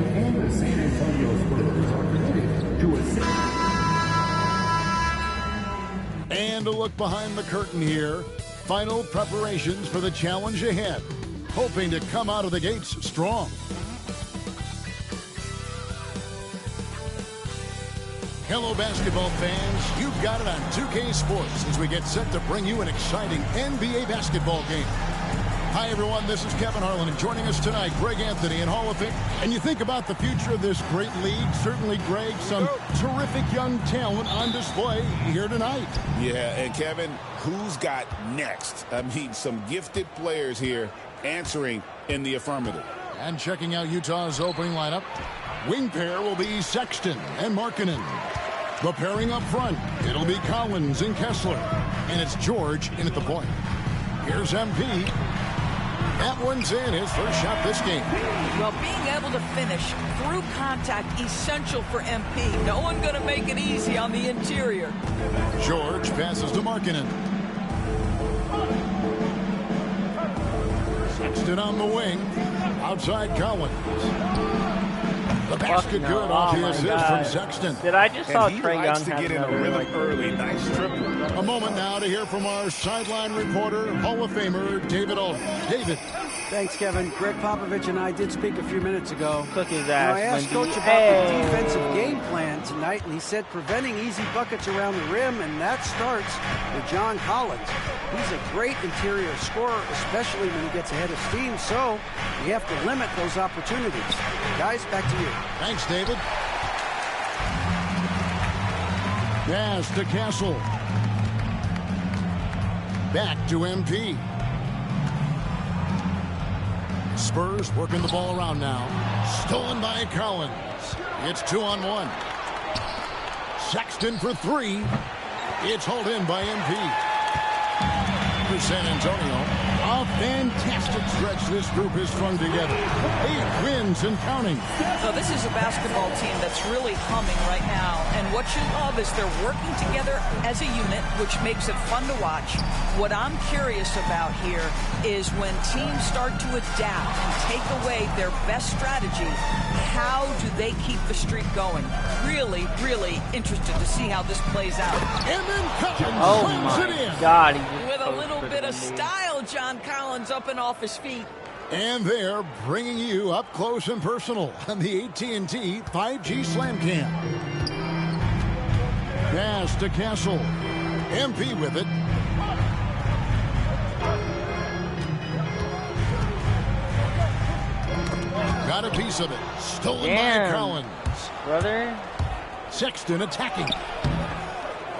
and the San Antonio Spurs are committed to a And a look behind the curtain here. Final preparations for the challenge ahead. Hoping to come out of the gates strong. Hello, basketball fans. You've got it on 2K Sports as we get set to bring you an exciting NBA basketball game. Hi, everyone. This is Kevin Harlan, and joining us tonight, Greg Anthony in Hall of Fame. And you think about the future of this great league. Certainly, Greg, some terrific young talent on display here tonight. Yeah, and Kevin, who's got next? I mean, some gifted players here answering in the affirmative. And checking out Utah's opening lineup, wing pair will be Sexton and Markkanen. The pairing up front, it'll be Collins and Kessler. And it's George in at the point. Here's MP. That one's in, his first shot this game. Well, being able to finish through contact, essential for MP. No one going to make it easy on the interior. George passes to Markkanen. Sexton on the wing. Outside Collins. The basket good off the assist from Sexton. Did I just saw Trae Young likes to get in a rhythm early. Nice triple. A moment now to hear from our sideline reporter, Hall of Famer David Aldridge. David. Thanks, Kevin. Greg Popovich and I did speak a few minutes ago. Cook his ass. I asked Coach about the defensive game plan tonight, and he said preventing easy buckets around the rim, and that starts with John Collins. He's a great interior scorer, especially when he gets ahead of steam, so we have to limit those opportunities. Guys, back to you. Thanks, David. Pass to Castle. Back to MP. Spurs working the ball around now. Stolen by Collins. It's 2-on-1. Sexton for three. It's hauled in by MP. For San Antonio, a fantastic stretch this group has strung together. 8 wins and counting. So this is a basketball team that's really humming right now. And what you love is they're working together as a unit, which makes it fun to watch. What I'm curious about here is when teams start to adapt and take away their best strategy, how do they keep the streak going? Really, really interested to see how this plays out. And then Collins slams it in. God, with a little bit of style, John Collins up and off his feet. And they're bringing you up close and personal on the AT&T 5G Slam Cam. Pass to Castle. MP with it. Got a piece of it. Stolen by Collins. Brother. Sexton attacking.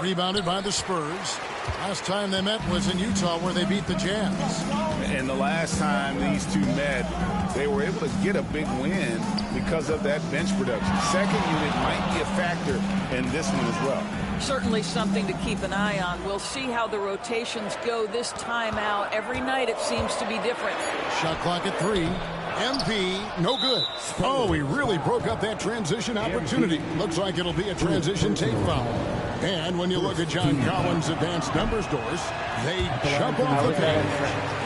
Rebounded by the Spurs. Last time they met was in Utah where they beat the Jazz. And the last time these two met, they were able to get a big win because of that bench production. Second unit might be a factor in this one as well. Certainly something to keep an eye on. We'll see how the rotations go this time out. Every night it seems to be different. Shot clock at 3. MP, no good. Oh, he really broke up that transition opportunity. Looks like it'll be a transition take foul. And when you look at John Collins' advanced numbers, Doris, they jump off the page.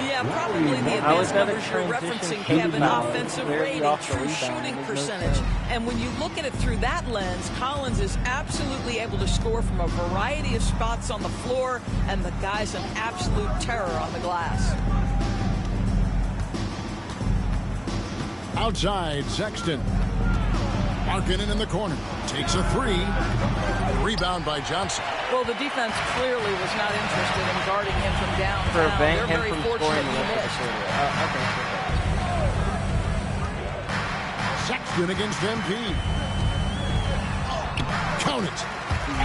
Yeah, probably the advanced numbers you're referencing, Kevin. Offensive rating, true shooting percentage. And when you look at it through that lens, Collins is absolutely able to score from a variety of spots on the floor, and the guy's an absolute terror on the glass. Outside, Sexton. Markkanen in the corner. Takes a 3. Rebound by Johnson. Well, the defense clearly was not interested in guarding him from downtown. Prevent They're him very from fortunate scoring he the missed. Sexton against MP. Count it.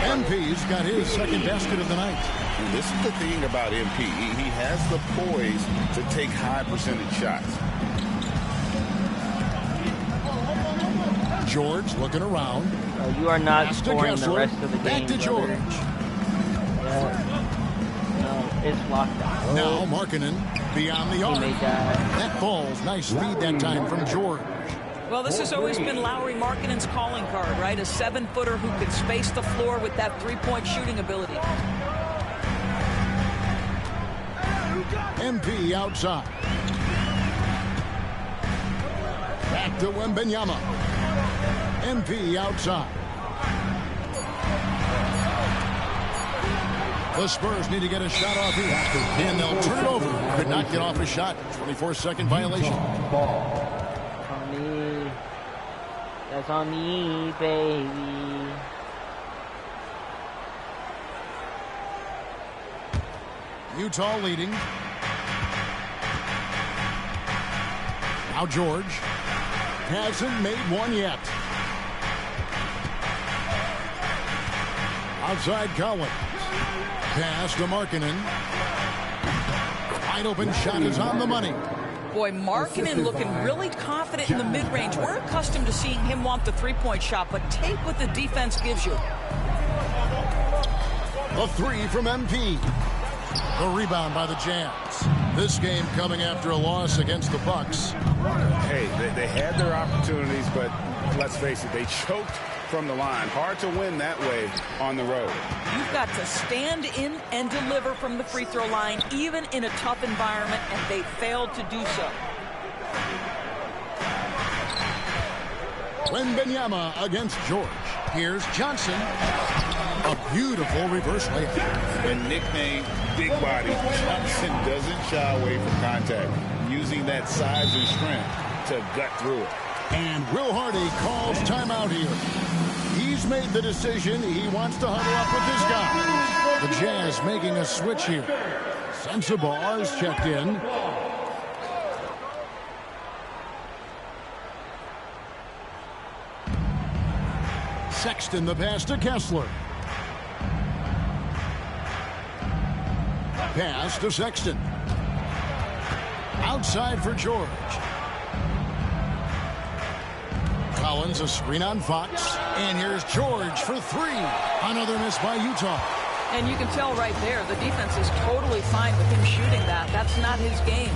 MP's got his second basket of the night. And this is the thing about MP. He has the poise to take high percentage shots. George looking around. You are not scoring the rest of the game. Back to George. It's locked down. Now Markkanen beyond the arc. That falls. Nice feed that time from George. Well, this has always been Lauri Markkanen's calling card, right? A 7-footer who can space the floor with that three-point shooting ability. MP outside. Back to Wembanyama. MP outside. The Spurs need to get a shot off here. And they'll turn it over. Could not get off a shot. 24-second violation. On me. That's on me, baby. Utah leading. Now George. Hasn't made one yet. Outside Collins. Pass to Markkanen. Wide open shot is on the money. Boy, Markkanen looking really confident in the mid-range. We're accustomed to seeing him want the three-point shot, but take what the defense gives you. A three from MP. The rebound by the Jazz. This game coming after a loss against the Bucks. Hey, they had their opportunities, but let's face it, they choked from the line. Hard to win that way on the road. You've got to stand in and deliver from the free throw line, even in a tough environment, and they failed to do so. Wembanyama against George. Here's Johnson. A beautiful reverse layup. And nicknamed Big Body, Johnson doesn't shy away from contact, using that size and strength to gut through it. And Will Hardy calls timeout here. He's made the decision. He wants to huddle up with this guy. The Jazz making a switch here. Sensabaugh is checked in. Sexton the pass to Kessler. Pass to Sexton. Outside for George. Collins a screen on Fox. And here's George for three. Another miss by Utah. And you can tell right there, the defense is totally fine with him shooting that. That's not his game.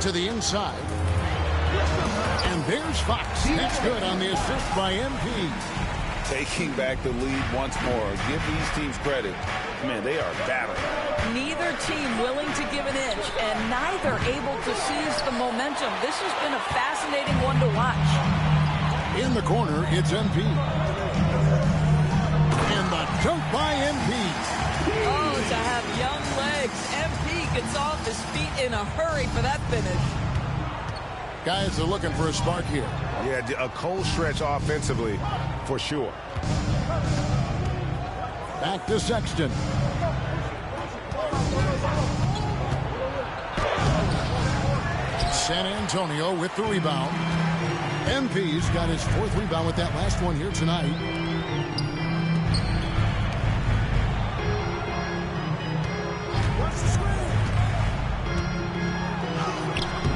To the inside. And there's Fox. That's good on the assist by MP. Taking back the lead once more. Give these teams credit. Man, they are battling. Neither team willing to give an inch, and neither able to seize the momentum. This has been a fascinating one to watch. In the corner, it's MP. And the dunk by MP. Oh, to have young legs. MP gets off his feet in a hurry for that finish. Guys are looking for a spark here. Yeah, a cold stretch offensively, for sure. Back to Sexton. San Antonio with the rebound. MP's got his fourth rebound with that last one here tonight.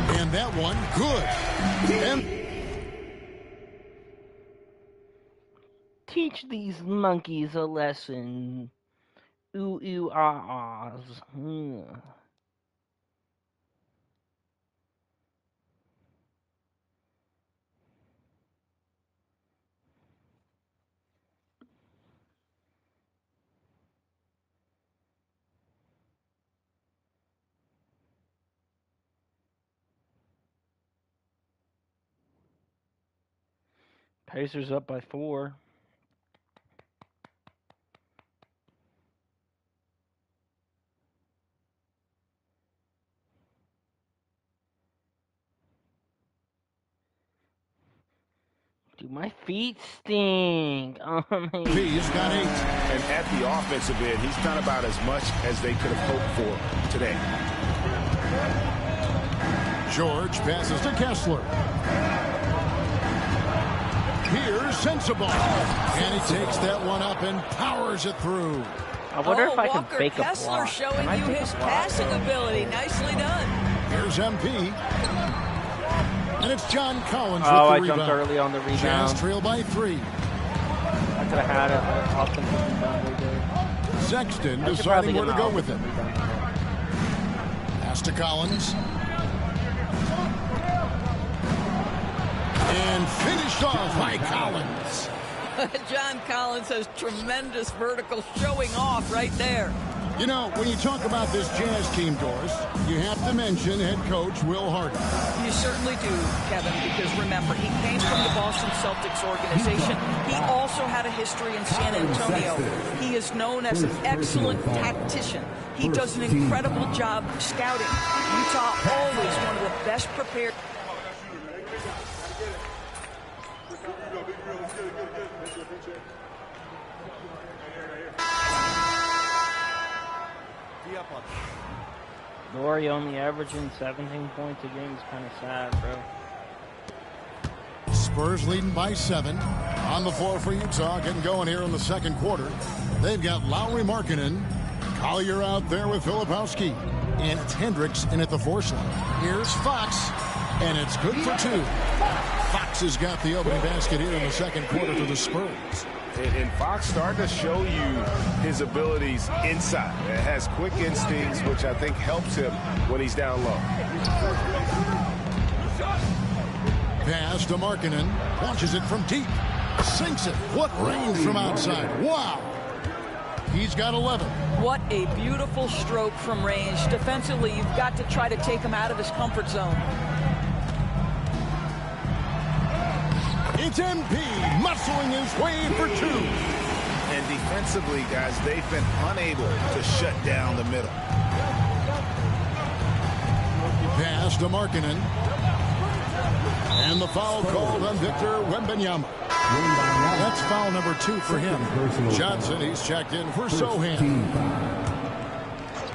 And that one, good. Teach these monkeys a lesson. Ooh, ooh, ah, ahs. Pacers up by 4. Dude, my feet stink. Oh, my He's got 8. And at the offensive end, he's done about as much as they could have hoped for today. George passes to Kessler. Here's Sensabaugh. And he takes that one up and powers it through. I wonder if I can Walker fake a Kessler block. showing Can I you fake a his block? passing ability. Nicely done. Here's MP. And it's John Collins Oh, I with the jumped rebound. early on the Jazz rebound. trail by 3. I could have had an offensive rebound right there. Sexton I should deciding probably where get to an go with it. offensive rebound. Pass to Collins. And finished off by Collins. John Collins has tremendous vertical showing off right there. You know, when you talk about this Jazz team, Doris, you have to mention head coach Will Hardy. You certainly do, Kevin, because remember, he came from the Boston Celtics organization. He also had a history in San Antonio. He is known as an excellent tactician. He does an incredible job scouting. Utah always one of the best prepared. Laurie only averaging 17 points a game is kind of sad, bro. Spurs leading by 7. On the floor for Utah, getting going here in the second quarter. They've got Lowry Markkanen, Collier out there with Filipowski, and it's Hendricks in at the force line. Here's Fox, and it's good for 2. Fox has got the opening basket here in the second quarter for the Spurs. And Fox starting to show you his abilities inside. It has quick instincts, which I think helps him when he's down low. Pass to Markkanen. Launches it from deep. Sinks it. What range from outside. Wow. He's got 11. What a beautiful stroke from range. Defensively, you've got to try to take him out of his comfort zone. It's MP muscling his way for 2. And defensively, guys, they've been unable to shut down the middle. Pass to Markkanen. And the foul called on Victor Wembanyama. That's foul number 2 for him. Johnson, he's checked in for Sohan.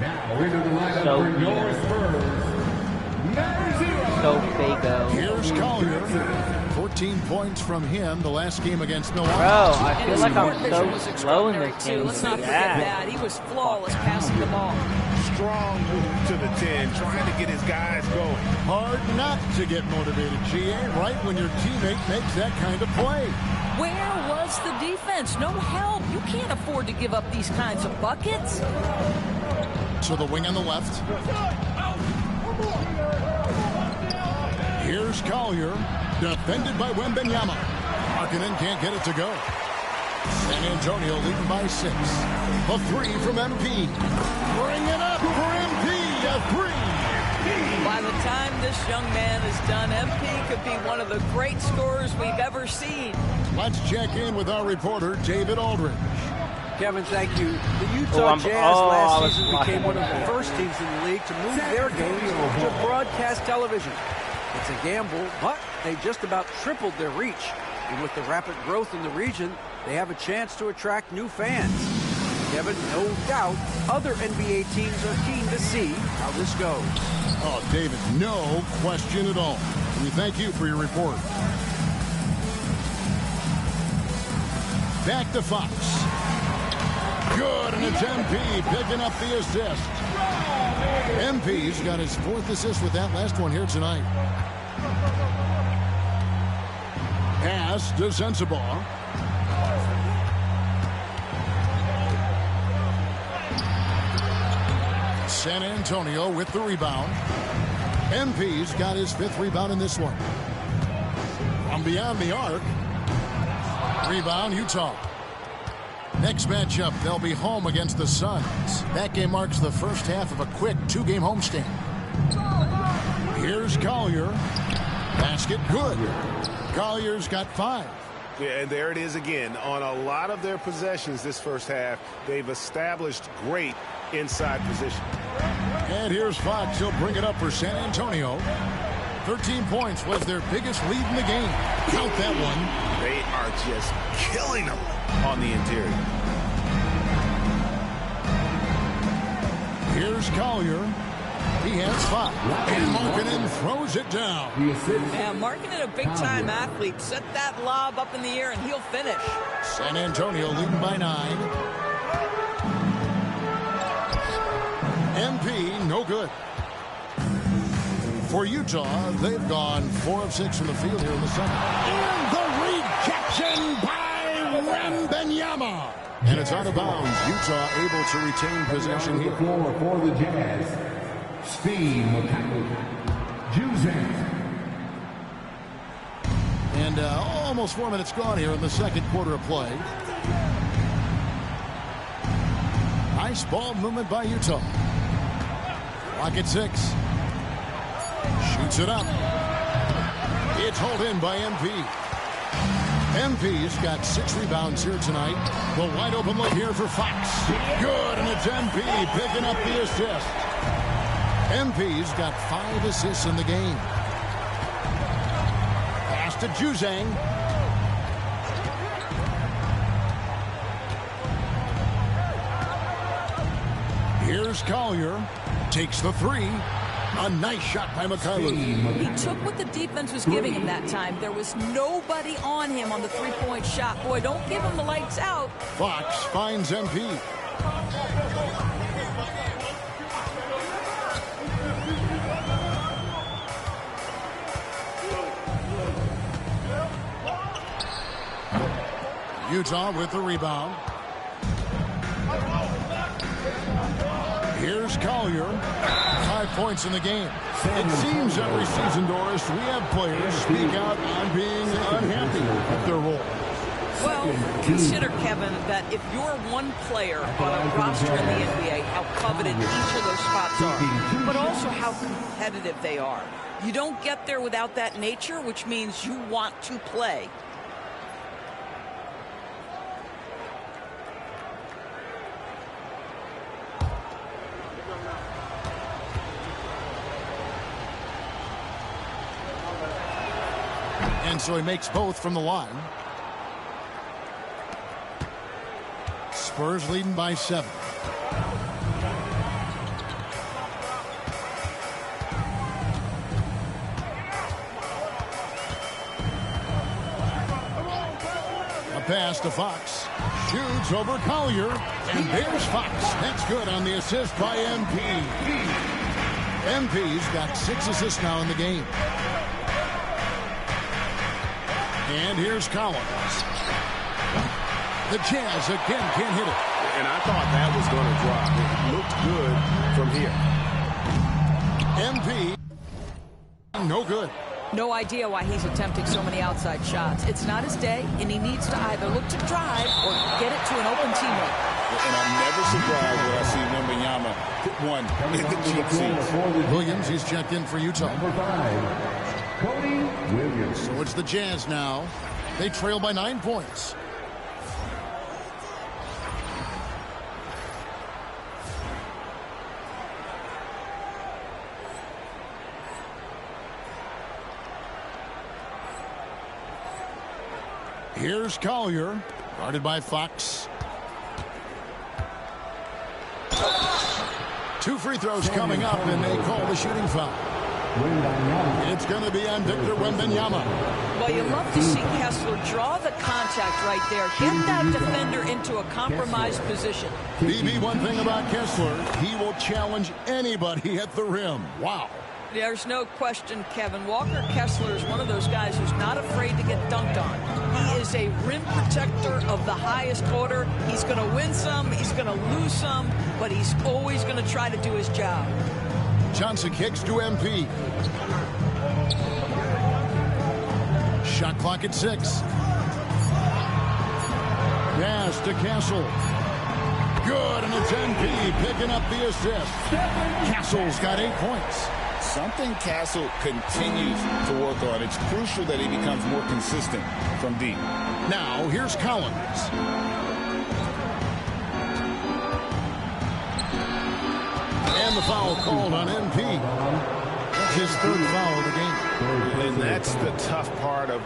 Now into the lineup for your Spurs, number 0. So Fago. Here's Collier. 14 points from him the last game against Milwaukee. Bro, I feel like I'm Vision was so slow in this extraordinary, game. too. Let's not forget that. He was flawless passing the ball. Strong move to the 10, trying to get his guys going. Hard not to get motivated, GA, right when your teammate makes that kind of play. Where was the defense? No help. You can't afford to give up these kinds of buckets. To the wing on the left. Here's Collier. Defended by Wembanyama. Markkanen can't get it to go. San Antonio leading by 6. A 3 from MP. Bring it up for MP. A 3. By the time this young man is done, MP could be one of the great scorers we've ever seen. Let's check in with our reporter, David Aldridge. Kevin, thank you. The Utah Jazz last season became one of the first teams in the league to move their games to broadcast television. It's a gamble, but they just about tripled their reach. And with the rapid growth in the region, they have a chance to attract new fans. Kevin, no doubt, other NBA teams are keen to see how this goes. Oh, David, no question at all. We thank you for your report. Back to Fox. Good, and it's MP picking up the assist. MP's got his 4th assist with that last one here tonight. Pass to Sensabaugh. San Antonio with the rebound. MP's got his 5th rebound in this one. From beyond the arc. Rebound, Utah. Next matchup, they'll be home against the Suns. That game marks the first half of a quick 2-game homestand. Here's Collier. Basket good. Collier's got 5. Yeah, and there it is again. On a lot of their possessions this first half, they've established great inside position. And here's Fox. He'll bring it up for San Antonio. 13 points was their biggest lead in the game. Count that one. They are just killing them on the interior. Here's Collier. He has 5. And Markkanen throws it down. Yeah, Markkanen, a big-time athlete. Set that lob up in the air, and he'll finish. San Antonio leading by 9. MP, no good. For Utah, they've gone 4 of 6 from the field here in the second. And the rejection by Wembanyama. And it's out of bounds. Utah able to retain possession here. For the Jazz, Steve Juzan. And almost 4 minutes gone here in the second quarter of play. Nice ball movement by Utah. Clock at 6. Shoots it up. It's hauled in by MP. MP's got 6 rebounds here tonight. The wide open look here for Fox. Good, and it's MP picking up the assist. MP's got 5 assists in the game. Pass to Juzang. Here's Collier. Takes the 3. A nice shot by Mikhailov. He took what the defense was giving him that time. There was nobody on him on the three-point shot. Boy, don't give him the lights out. Fox finds MP. Utah with the rebound. Here's Collier. 5 points in the game. It seems every season, Doris, we have players speak out on being unhappy with their role. Well, consider, Kevin, that if you're one player on a roster in the NBA, how coveted each of those spots are, but also how competitive they are. You don't get there without that nature, which means you want to play. And so he makes both from the line. Spurs leading by 7. A pass to Fox. Shoots over Collier. And there's Fox. That's good on the assist by MP. MP's got 6 assists now in the game. And here's Collins. The Jazz again can't hit it. And I thought that was going to drop. It looked good from here. MP, no good. No idea why he's attempting so many outside shots. It's not his day, and he needs to either look to drive or get it to an open teammate. And I'm never surprised when I see Wembanyama hit one in the cheap seats. Williams, he's checked in for Utah. Number 5, Cody Williams. So it's the Jazz now. They trail by 9 points. Here's Collier, guarded by Fox. 2 free throws coming up, and they call the shooting foul. It's going to be on Victor Wembanyama. Well, you love to see Kessler draw the contact right there. Get that defender into a compromised position. BB, one thing about Kessler, he will challenge anybody at the rim. Wow. There's no question, Kevin. Walker Kessler is one of those guys who's not afraid to get dunked on. He is a rim protector of the highest order. He's going to win some, he's going to lose some, but he's always going to try to do his job. Johnson kicks to MP. Shot clock at 6. Pass to Castle. Good, and it's MP picking up the assist. Castle's got 8 points. Something Castle continues to work on. It's crucial that he becomes more consistent from deep. Now, here's Collins. And the foul called on MP. That's his 3rd foul of the game. And that's the tough part of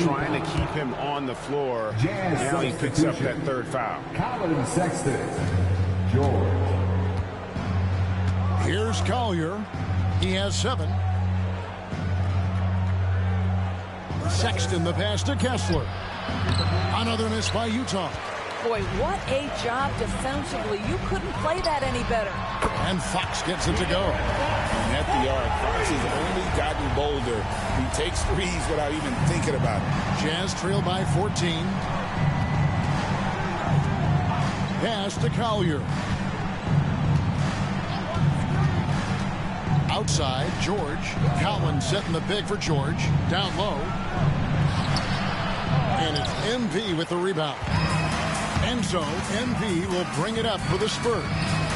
trying to keep him on the floor. Now he picks up that 3rd foul. Collins Sexton. George. Here's Collier. He has 7. Sexton, the pass to Kessler. Another miss by Utah. Boy, what a job defensively. You couldn't play that any better. And Fox gets it to go. And at the arc, Fox has only gotten bolder. He takes threes without even thinking about it. Jazz trail by 14. Pass to Collier. Outside, George. Collins setting the pick for George. Down low. And it's MP with the rebound. And so MP will bring it up for the Spurs.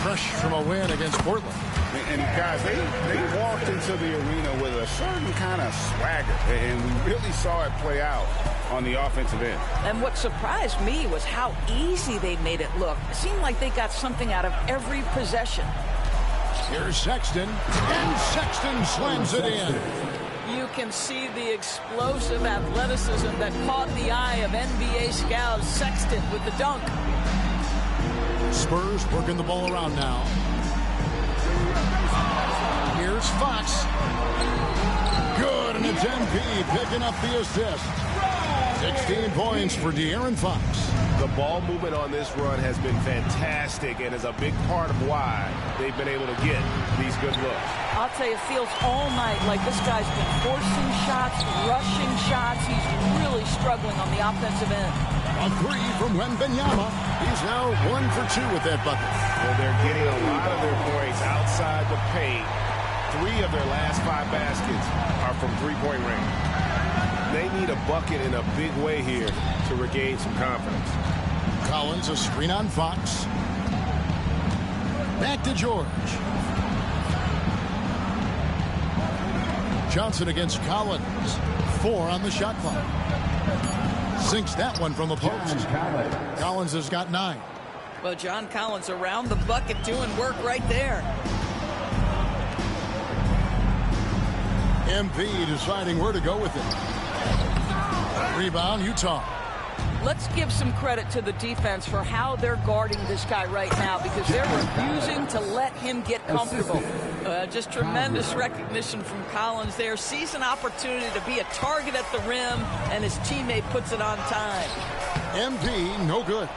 Fresh from a win against Portland. And guys, they walked into the arena with a certain kind of swagger, and we really saw it play out on the offensive end. And what surprised me was how easy they made it look. It seemed like they got something out of every possession. Here's Sexton, and Sexton slams it in. You can see the explosive athleticism that caught the eye of NBA scouts. Sexton with the dunk. Spurs working the ball around now. Here's Fox. Good, and it's MP picking up the assist. 16 points for De'Aaron Fox. The ball movement on this run has been fantastic and is a big part of why they've been able to get these good looks. I'll tell you, it feels all night like this guy's been forcing shots, rushing shots. He's really struggling on the offensive end. A three from Wembanyama. He's now 1 for 2 with that bucket. Well, they're getting a lot of their points outside the paint. 3 of their last 5 baskets are from three-point range. They need a bucket in a big way here to regain some confidence. Collins, a screen on Fox. Back to George. Johnson against Collins. 4 on the shot clock. Sinks that one from the post. Collins has got 9. Well, John Collins around the bucket doing work right there. MP deciding where to go with it. Rebound, Utah. Let's give some credit to the defense for how they're guarding this guy right now, because they're refusing to let him get comfortable. Just tremendous recognition from Collins there. Sees an opportunity to be a target at the rim, and his teammate puts it on time. MP, no good.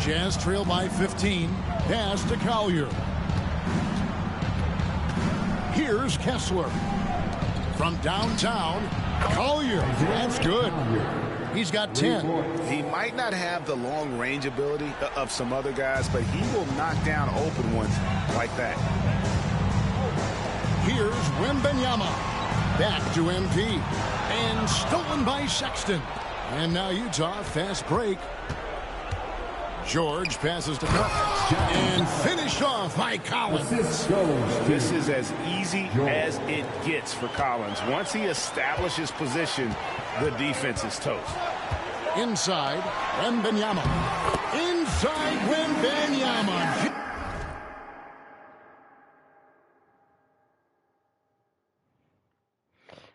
Jazz trail by 15. Pass to Collier. Here's Kessler. From downtown, Collier. That's good. He's got 10. He might not have the long range ability of some other guys, but he will knock down open ones like that. Here's Wembanyama. Back to MP. And stolen by Sexton. And now Utah, fast break. George passes to Collins. And finished off by Collins. This is as easy as it gets for Collins. Once he establishes position, the defense is toast. Inside, Wembanyama. Inside, Wembanyama.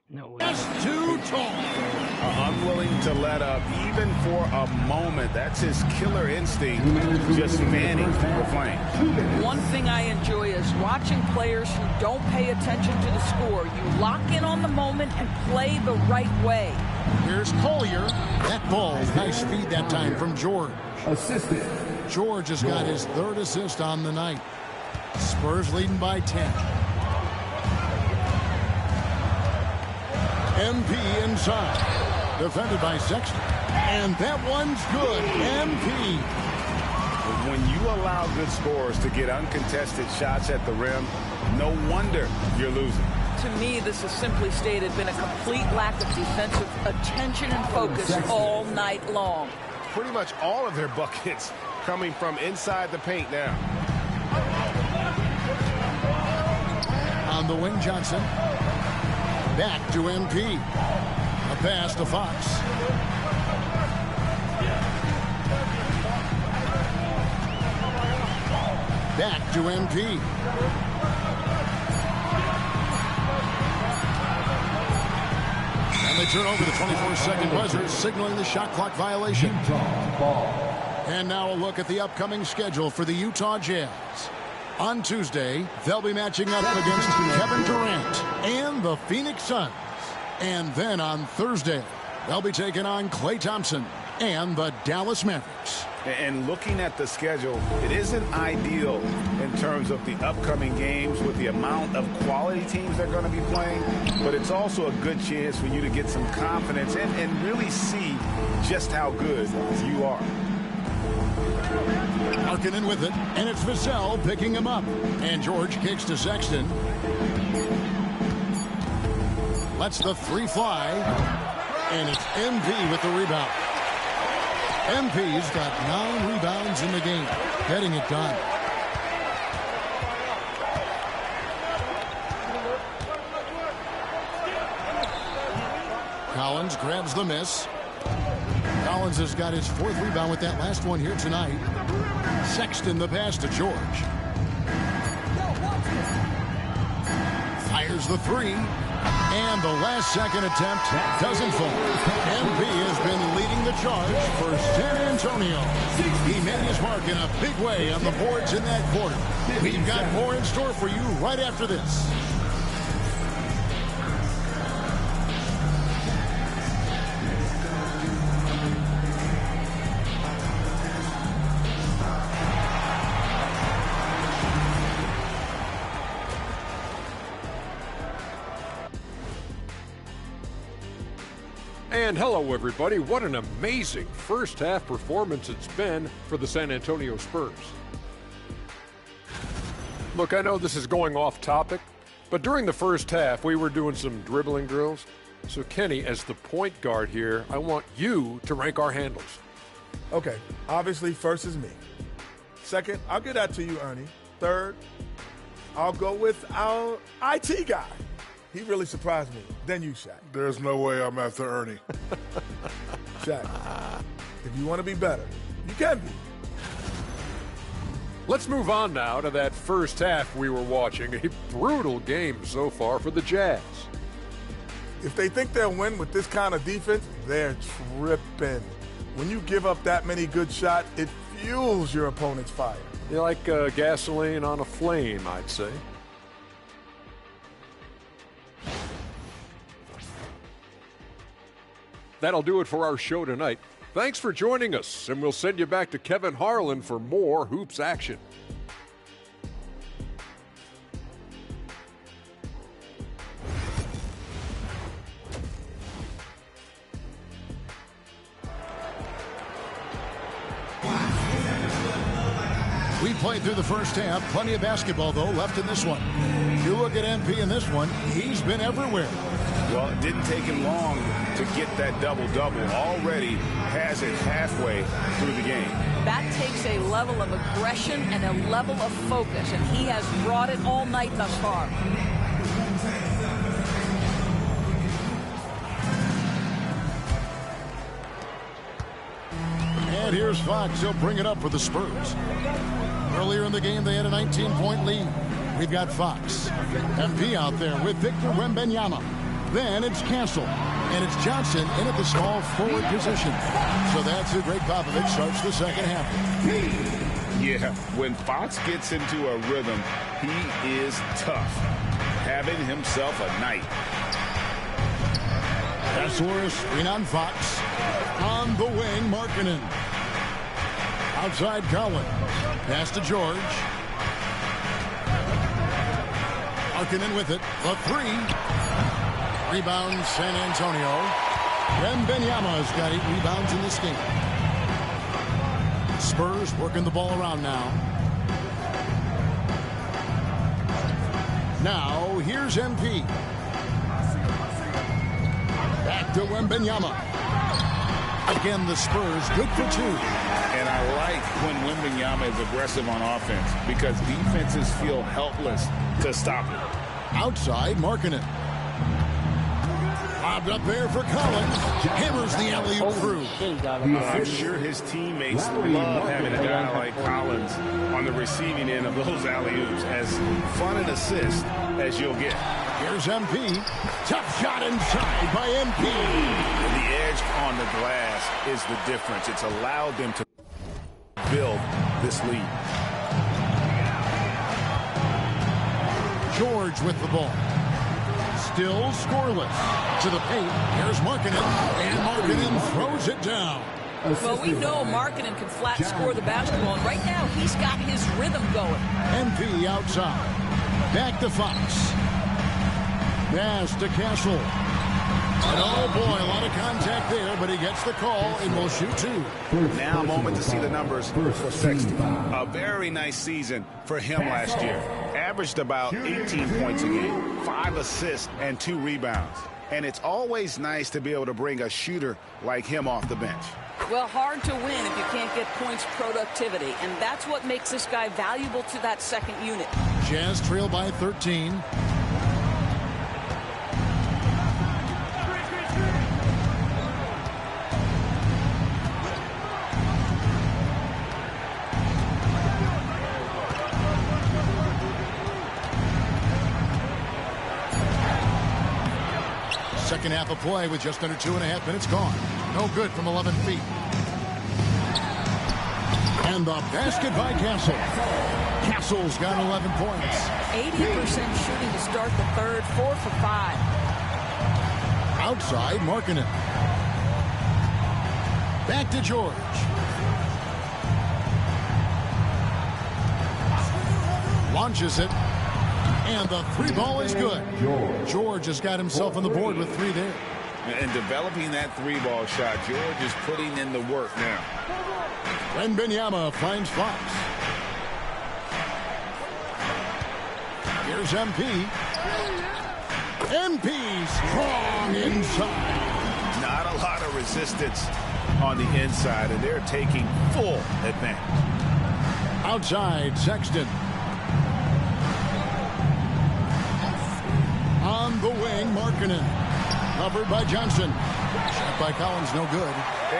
No. That's too tall. Unwilling to let up even for a moment. That's his killer instinct, just fanning the flame. One thing I enjoy is watching players who don't pay attention to the score. You lock in on the moment and play the right way. Here's Collier. That ball, nice feed that time from George. Assisted. George has got his 3rd assist on the night. Spurs leading by 10. MP inside. Defended by Sexton. And that one's good. MP. When you allow good scorers to get uncontested shots at the rim, no wonder you're losing. To me, this has simply stated been a complete lack of defensive attention and focus all night long. Pretty much all of their buckets coming from inside the paint now. On the wing, Johnson. Back to MP. A pass to Fox. Back to MP. And they turn over the 24-second buzzer, signaling the shot clock violation. And now a look at the upcoming schedule for the Utah Jazz. On Tuesday, they'll be matching up against Kevin Durant and the Phoenix Suns. And then on Thursday, they'll be taking on Klay Thompson and the Dallas Mavericks. And looking at the schedule, it isn't ideal in terms of the upcoming games with the amount of quality teams they're going to be playing, but it's also a good chance for you to get some confidence and really see just how good you are. Markkanen with it, and it's Vassell picking him up. And George kicks to Sexton. Lets the 3 fly, and it's MP with the rebound. MP's got 9 rebounds in the game, getting it done. Collins grabs the miss. Collins has got his 4th rebound with that last one here tonight. Sexton the pass to George. Fires the 3. And the last second attempt doesn't fall. MP has been leading the charge for San Antonio. He made his mark in a big way on the boards in that quarter. We've got more in store for you right after this. And hello, everybody. What an amazing first-half performance it's been for the San Antonio Spurs. Look, I know this is going off topic, but during the first half, we were doing some dribbling drills. So, Kenny, as the point guard here, I want you to rank our handles. Okay, obviously, first is me. Second, I'll get that to you, Ernie. Third, I'll go with our IT guy. He really surprised me. Then you, Shaq. There's no way I'm after Ernie. Shaq, if you want to be better, you can be. Let's move on now to that first half we were watching. A brutal game so far for the Jazz. If they think they'll win with this kind of defense, they're tripping. When you give up that many good shots, it fuels your opponent's fire. You're like gasoline on a flame, I'd say. That'll do it for our show tonight. Thanks for joining us, and we'll send you back to Kevin Harlan for more hoops action. We played through the first half. Plenty of basketball, though, left in this one. You look at MP in this one, he's been everywhere. Well, it didn't take him long to get that double-double. Already has it halfway through the game. That takes a level of aggression and a level of focus, and he has brought it all night thus far. And here's Fox. He'll bring it up for the Spurs. Earlier in the game, they had a 19-point lead. We've got Fox. MP out there with Victor Wembanyama. Then it's Castle. And it's Johnson in at the small forward position. So that's it. Greg Popovich starts the second half. Yeah, when Fox gets into a rhythm, he is tough. Having himself a night. Kessler screen on Fox. On the wing, Markkanen. Outside Collins. Pass to George. Markkanen with it. The 3. Rebound, San Antonio. Wembanyama's got 8 rebounds in this game. Spurs working the ball around now. Now, here's MP. Back to Wembanyama. Again, the Spurs good for 2. And I like when Wembanyama is aggressive on offense because defenses feel helpless to stop him. Outside, Markkanen. Lobbed up there for Collins. Hammers the alley-oop through. I'm sure his teammates love having a guy like Collins on the receiving end of those alley-oops. As fun an assist as you'll get. Here's MP. Tough shot inside by MP. The edge on the glass is the difference. It's allowed them to build this lead. George with the ball. Still scoreless. To the paint. Here's Markkanen. And Markkanen throws it down. Well, we know Markkanen can flat score the basketball, and right now he's got his rhythm going. MP outside. Back to Fox. Pass to Castle. And oh boy, a lot of contact there, but he gets the call and will shoot 2. Now a moment to see the numbers for Sexton. A very nice season for him last year. Averaged about 18 points a game, 5 assists, and 2 rebounds. and it's always nice to be able to bring a shooter like him off the bench. Well, hard to win if you can't get points productivity, and that's what makes this guy valuable to that second unit. Jazz trail by 13. Second half of play with just under 2.5 minutes gone. No good from 11 feet. And the basket by Castle. Castle's got 11 points. 80% shooting to start the third, 4 for 5. Outside, Markkanen. Back to George. Launches it. And the three ball is good. George has got himself on the board with 3 there. And developing that 3-ball shot, George is putting in the work now. Wembanyama finds Fox. Here's MP. MP strong inside. Not a lot of resistance on the inside, and they're taking full advantage. Outside, Sexton. On the wing, Markkanen. Covered by Johnson. Shot by Collins, no good.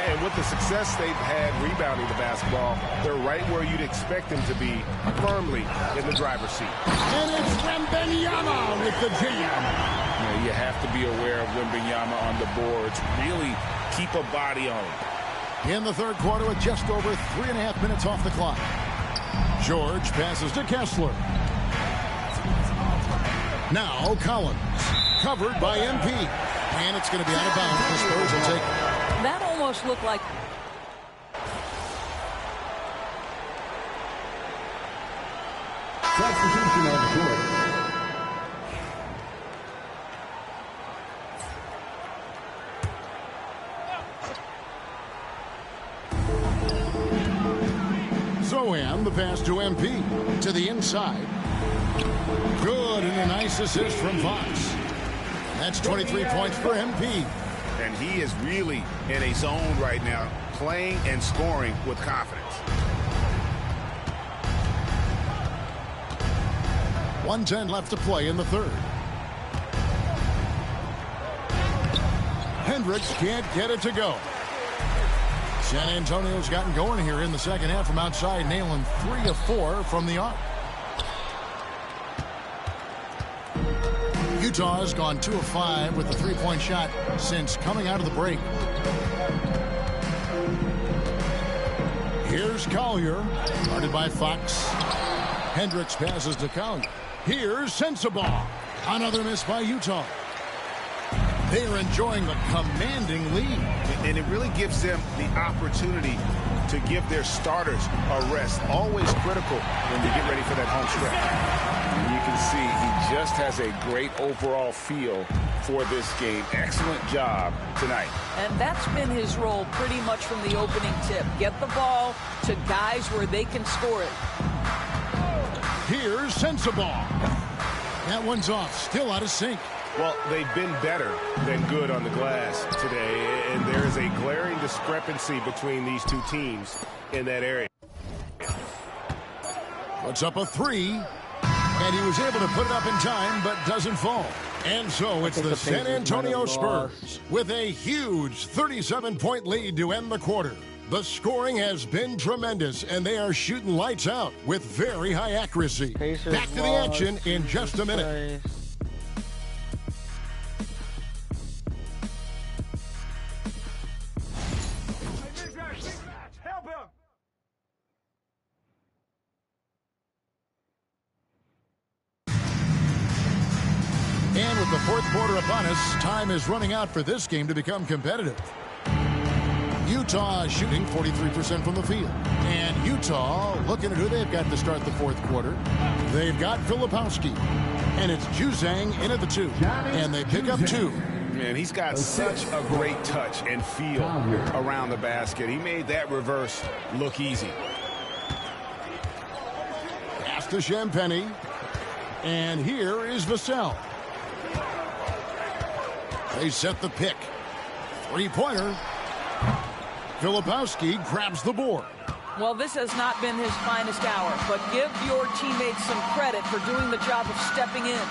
And with the success they've had rebounding the basketball, they're right where you'd expect them to be, firmly in the driver's seat. And it's Wembanyama with the jam. You have to be aware of Wembanyama on the boards. Really keep a body on him. In the third quarter with just over 3.5 minutes off the clock. George passes to Kessler. Now Collins, covered by MP. And it's going to be out of bounds. The Spurs will take it. That almost looked like... Substitution on the court. Zohan, the pass to MP. To the inside. Good, and a nice assist from Fox. That's 23 points for MP. And he is really in a zone right now, playing and scoring with confidence. 1:10 left to play in the third. Hendricks can't get it to go. San Antonio's gotten going here in the second half from outside, nailing 3 of 4 from the arc. Utah's gone 2 of 5 with the three-point shot since coming out of the break. Here's Collier, guarded by Fox. Hendricks passes to Collier. Here's Sensabaugh. Another miss by Utah. They're enjoying the commanding lead. And it really gives them the opportunity to give their starters a rest. Always critical when they get ready for that home stretch. And you can see he just has a great overall feel for this game. Excellent job tonight. And that's been his role pretty much from the opening tip. Get the ball to guys where they can score it. Here's Sensabaugh. That one's off. Still out of sync. Well, they've been better than good on the glass today, and there is a glaring discrepancy between these two teams in that area. Puts up a 3, and he was able to put it up in time, but doesn't fall. And so it's the San Antonio Spurs with a huge 37-point lead to end the quarter. The scoring has been tremendous, and they are shooting lights out with very high accuracy. Back to the action in just a minute. And with the fourth quarter upon us, time is running out for this game to become competitive. Utah is shooting 43% from the field. And Utah looking at who they've got to start the fourth quarter. They've got Filipowski. And it's Juzang in at the 2. And they pick up 2. Man, he's got such a great touch and feel around the basket. He made that reverse look easy. Pass to Champagny. And here is Vassell. They set the pick. Three-pointer. Filipowski grabs the board. Well, this has not been his finest hour, but give your teammates some credit for doing the job of stepping in.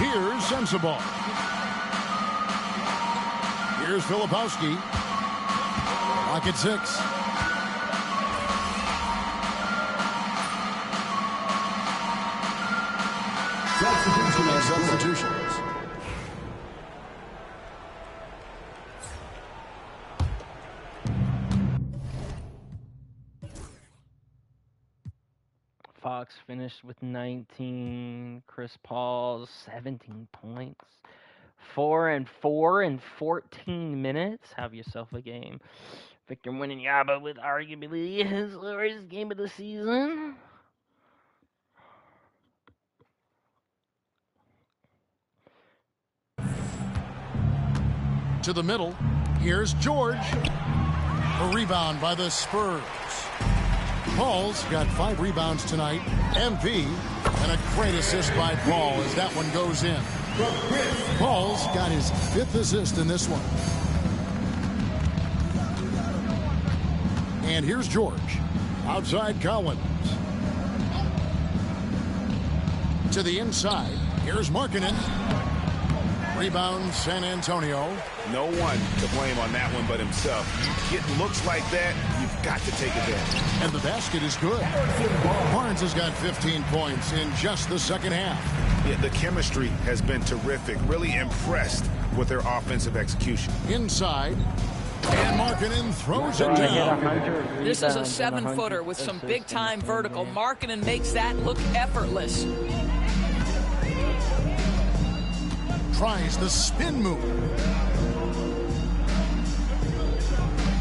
Here's Sensabaugh. Here's Filipowski. Lock at 6. Substitutions. Fox finished with 19. Chris Paul's 17 points. 4 and 4 in 14 minutes. Have yourself a game. Victor Wembanyama with arguably his worst game of the season. To the middle. Here's George. A rebound by the Spurs. Paul's got 5 rebounds tonight. MP. And a great assist by Paul as that one goes in. Paul's got his 5th assist in this one. And here's George. Outside Collins. To the inside. Here's Markkanen. Rebound San Antonio. No one to blame on that one but himself. You get looks like that, you've got to take advantage. And the basket is good. Barnes has got 15 points in just the second half. Yeah, the chemistry has been terrific. Really impressed with their offensive execution. Inside. And Markkanen throws it down. This is a 7-footer with some big-time vertical. Markkanen makes that look effortless. Tries the spin move.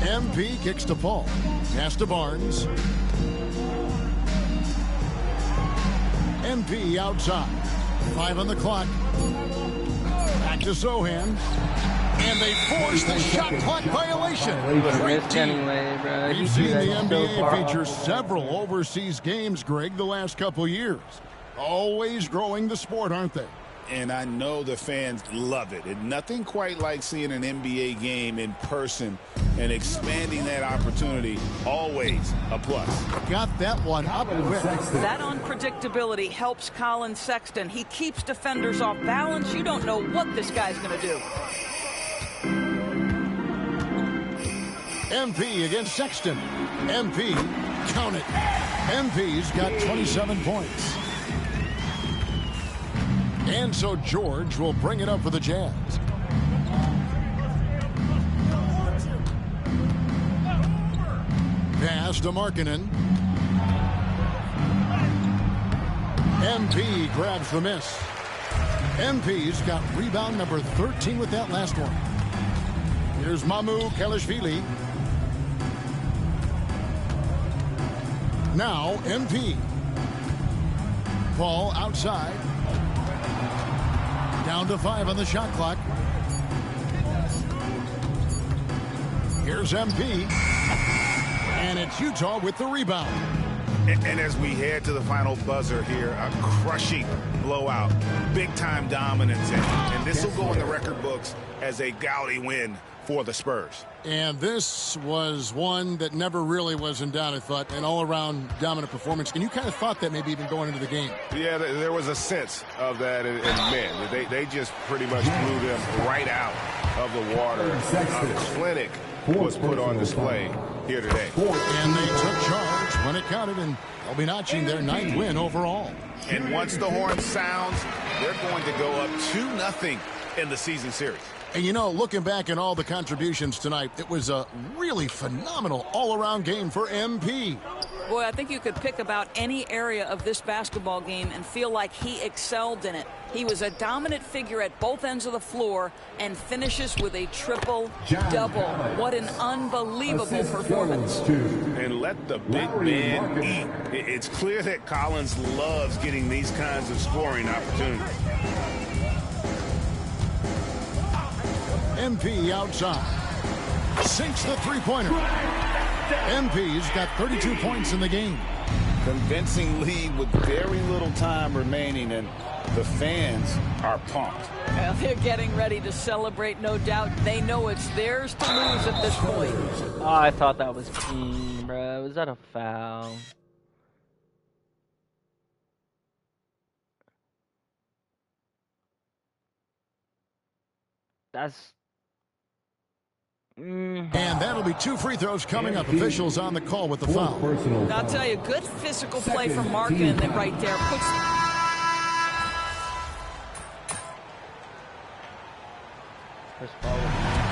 MP kicks to Paul. Pass to Barnes. MP outside. 5 on the clock. Back to Sohan. And they force the shot clock violation. Anyway, bro. We've seen the NBA feature several overseas games, Greg, the last couple years. Always growing the sport, aren't they? And I know the fans love it. And nothing quite like seeing an NBA game in person and expanding that opportunity. Always a plus. Got that one up quick. That unpredictability helps Colin Sexton. He keeps defenders off balance. You don't know what this guy's going to do. MP against Sexton. MP, count it. MP's got 27 points. And so George will bring it up for the Jazz. Pass to Markkanen. MP grabs the miss. MP's got rebound number 13 with that last one. Here's Mamu Kelishvili. Now MP. Paul outside. Down to 5 on the shot clock. Here's MP. And it's Utah with the rebound. And as we head to the final buzzer here, a crushing blowout. Big-time dominance. And this will go in the record books as a gaudy win for the Spurs. And this was one that never really was in doubt, I thought, an all-around dominant performance. And you kind of thought that maybe even going into the game. Yeah, there was a sense of that. And man, they just pretty much blew them right out of the water. A clinic was put on display here today. And they took charge when it counted, and they'll be notching their 9th win overall. And once the horn sounds, they're going to go up 2-0 in the season series. And, you know, looking back at all the contributions tonight, it was a really phenomenal all-around game for MP. Boy, I think you could pick about any area of this basketball game and feel like he excelled in it. He was a dominant figure at both ends of the floor and finishes with a triple-double. What an unbelievable performance. And let the big man eat. It's clear that Collins loves getting these kinds of scoring opportunities. MP outside. Sinks the three-pointer. MP's got 32 points in the game. convincing lead with very little time remaining, and the fans are pumped. Well, they're getting ready to celebrate, no doubt. They know it's theirs to lose at this point. Oh, I thought that was clean, bro. Was that a foul? That's... And that'll be 2 free throws coming up. Officials on the call with the foul. I'll tell you, good physical play from Markkanen that right there puts...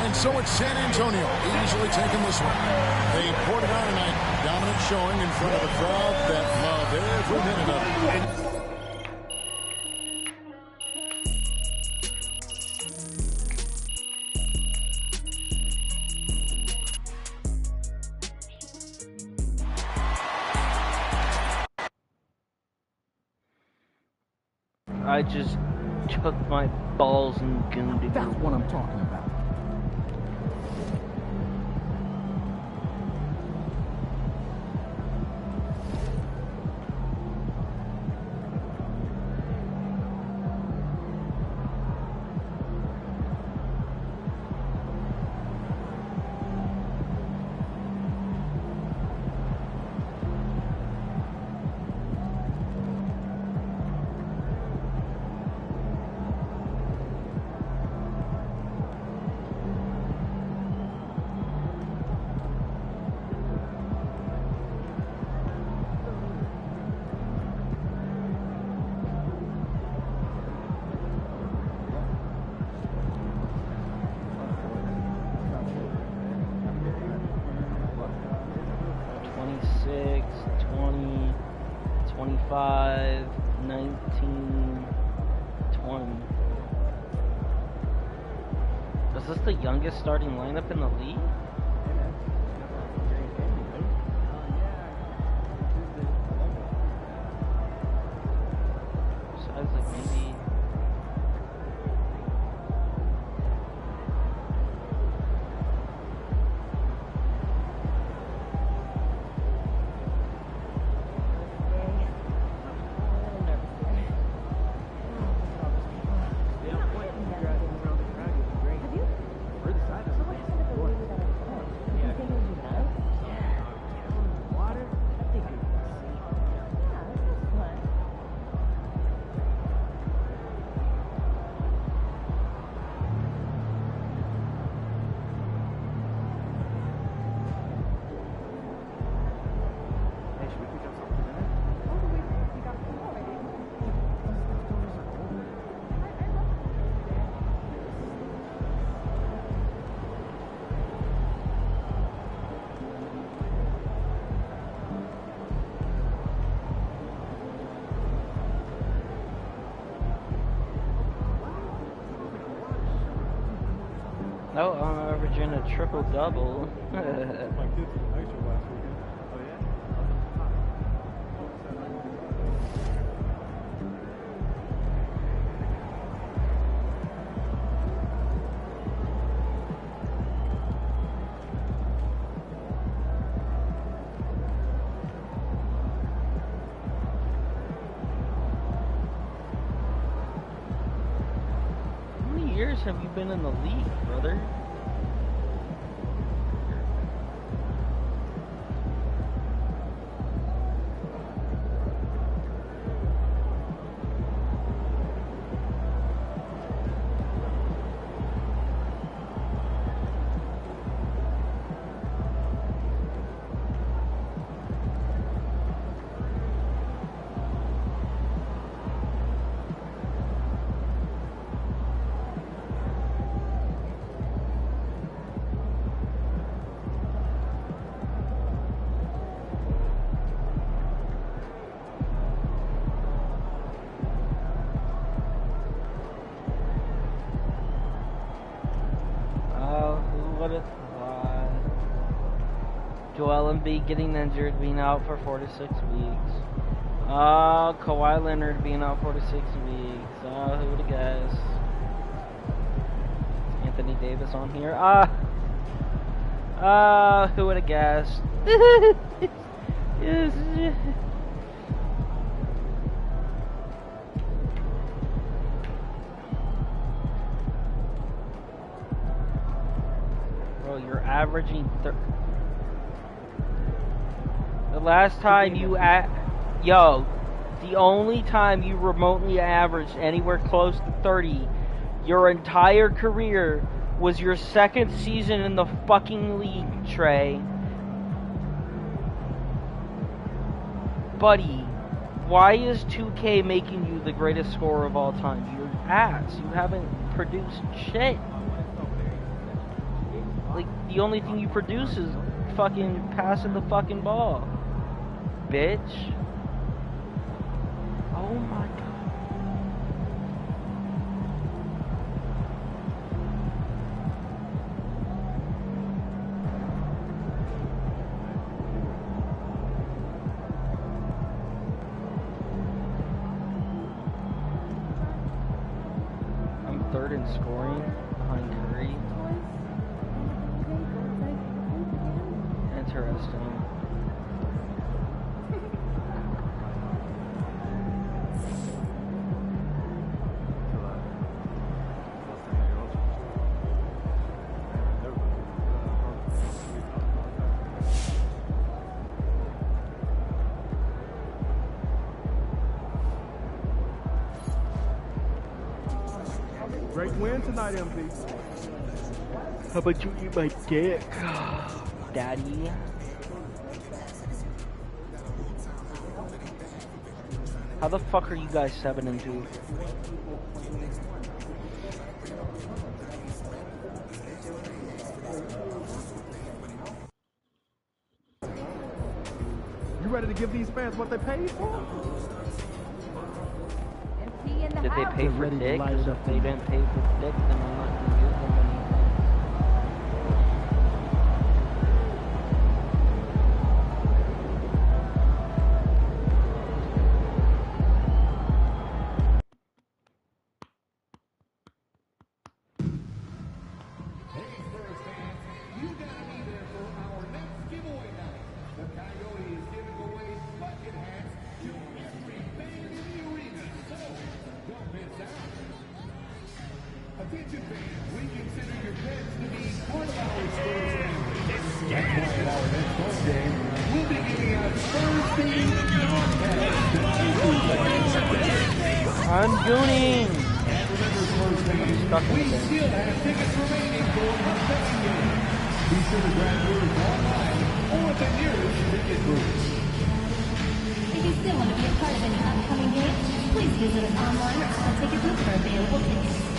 And so it's San Antonio, easily taking this one. They poured it on tonight. Dominant showing in front of a crowd that loved every minute of it. I just took my balls and gooned it. That's what I'm talking about. Is this the youngest starting lineup in the league? Besides, like, maybe... Oh, I'm averaging a triple-double. How many years have you been in the league, brother? Joel Embiid getting injured, being out for 4 to 6 weeks. Kawhi Leonard being out 4 to 6 weeks. Who would have guessed? Anthony Davis on here. Who would have guessed? averaging the last time you the only time you remotely averaged anywhere close to 30 your entire career was your second season in the fucking league, Trey. Buddy, why is 2K making you the greatest scorer of all time? You're ass. You haven't produced shit. Like, the only thing you produce is fucking passing the fucking ball. Bitch. Oh my god. I'm third in scoring behind Curry. Interesting. Great win tonight, MP. How about you eat my dick, Daddy? How the fuck are you guys 7-2? You ready to give these fans what they paid for? Did they pay for dick? Because if they didn't pay for dick, then I'm not going to give them anything. Attention fans, we consider your pets to be part of our Spurs family. That's why at our next home game, we'll be giving out Spurs-themed dog tags to every fan. I'm gooning! And remember, Spurs fans, we still have tickets remaining for the second game. Be sure to grab yours online or at the nearest ticket booth. If you still want to be a part of any upcoming games, please visit us online or at the ticket booth for available tickets.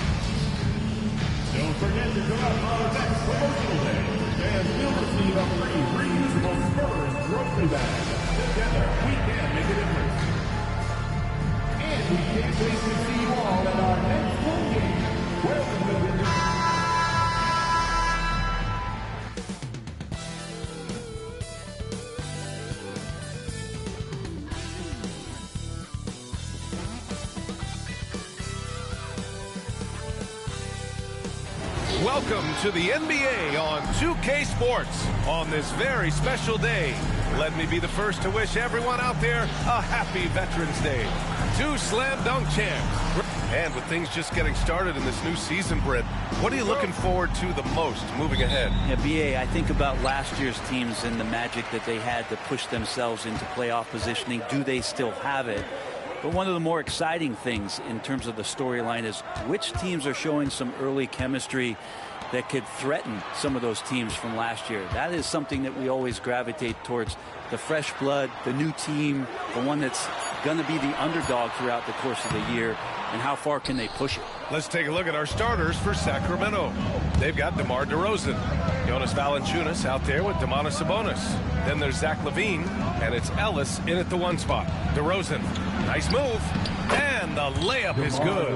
Don't forget to go out on our next promotional day. Fans will receive a free reusable Spurs grocery bag. Together, we can make a difference. And we can't wait to see you all at our next home game, where we will be. Welcome to the NBA on 2K Sports. On this very special day, let me be the first to wish everyone out there a happy Veterans Day. 2 slam dunk champs. And with things just getting started in this new season, Britt, what are you looking forward to the most moving ahead? Yeah, BA, I think about last year's teams and the magic that they had to push themselves into playoff positioning. Do they still have it? But one of the more exciting things in terms of the storyline is which teams are showing some early chemistry that could threaten some of those teams from last year. That is something that we always gravitate towards. The fresh blood, the new team, the one that's going to be the underdog throughout the course of the year, and how far can they push it? Let's take a look at our starters for Sacramento. They've got DeMar DeRozan, Jonas Valanciunas out there with Domantas Sabonis. Then there's Zach LaVine, and it's Ellis in at the 1 spot. DeRozan, nice move, and the layup is good.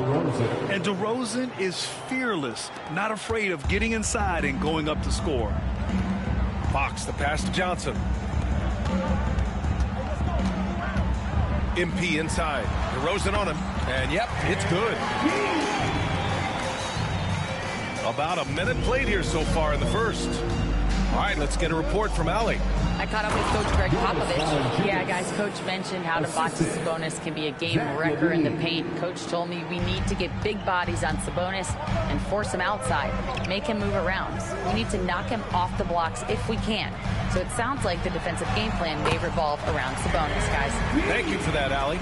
And DeRozan is fearless, not afraid of getting inside and going up to score. Fox, the pass to Johnson. MP inside. DeRozan on him. And yep, it's good. About a minute played here so far in the first. All right, let's get a report from Allie. I caught up with Coach Greg Popovich. Yeah, guys, Coach mentioned how Sabonis can be a game wrecker in the paint. Coach told me we need to get big bodies on Sabonis and force him outside, make him move around. We need to knock him off the blocks if we can. So it sounds like the defensive game plan may revolve around Sabonis, guys. Thank you for that, Allie.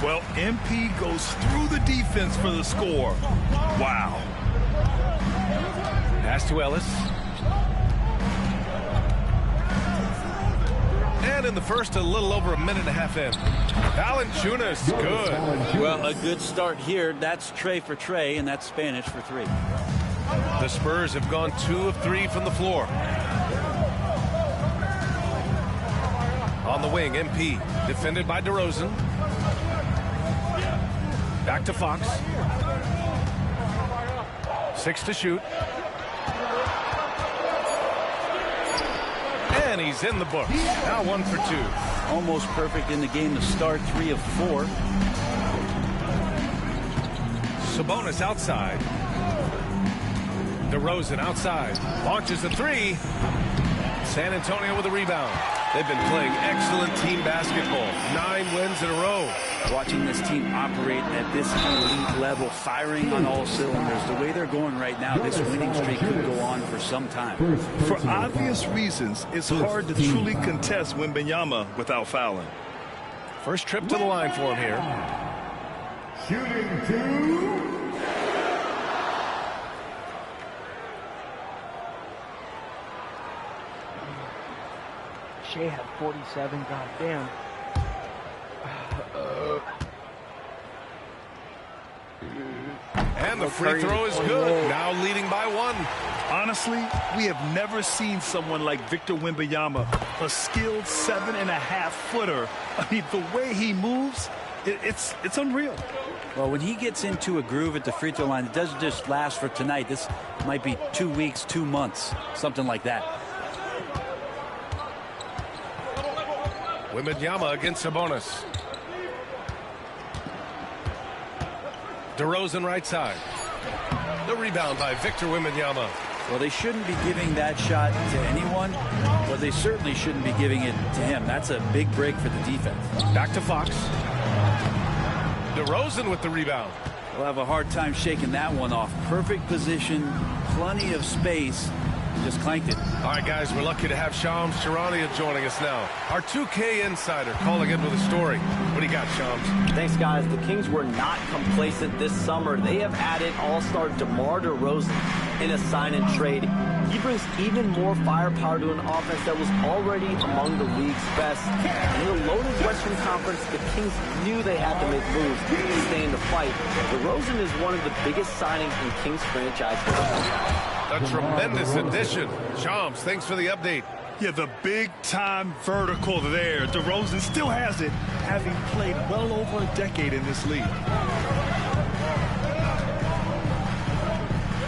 Well, MP goes through the defense for the score. Wow. Pass to Ellis. And in the first, a little over a minute and a half in. Valanciunas, good. Well, a good start here. That's Trey for Trey, and that's Spanish for 3. The Spurs have gone 2 of 3 from the floor. On the wing, MP, defended by DeRozan. Back to Fox. 6 to shoot. And he's in the books. Now 1 for 2. Almost perfect in the game to start. 3 of 4. Sabonis outside. DeRozan outside. Launches a 3. San Antonio with a rebound. They've been playing excellent team basketball. 9 wins in a row. Watching this team operate at this elite level, firing on all cylinders. The way they're going right now, this winning streak could go on for some time. For obvious reasons, it's hard to truly contest Wembanyama without fouling. First trip to the line for him here. Shooting 2. Shea had 47. God damn. And the free throw is good. Now leading by 1. Honestly, we have never seen someone like Victor Wembanyama, a skilled 7.5-footer. I mean, the way he moves, it's unreal. Well, when he gets into a groove at the free throw line, it doesn't just last for tonight. This might be 2 weeks, 2 months, something like that. Wembanyama against Sabonis. DeRozan right side. The rebound by Victor Wembanyama. Well, they shouldn't be giving that shot to anyone, but they certainly shouldn't be giving it to him. That's a big break for the defense. Back to Fox. DeRozan with the rebound. They'll have a hard time shaking that one off. Perfect position, plenty of space. Just clanked it. All right, guys, we're lucky to have Shams Charania joining us now. Our 2K insider calling in with a story. What do you got, Shams? Thanks, guys. The Kings were not complacent this summer. They have added all-star DeMar DeRozan in a sign-and-trade. He brings even more firepower to an offense that was already among the league's best. In the loaded Western Conference, the Kings knew they had to make moves to stay in the fight. DeRozan is one of the biggest signings in Kings franchise history. A tremendous addition. Shams, thanks for the update. Yeah, the big-time vertical there. DeRozan still has it, having played well over a decade in this league.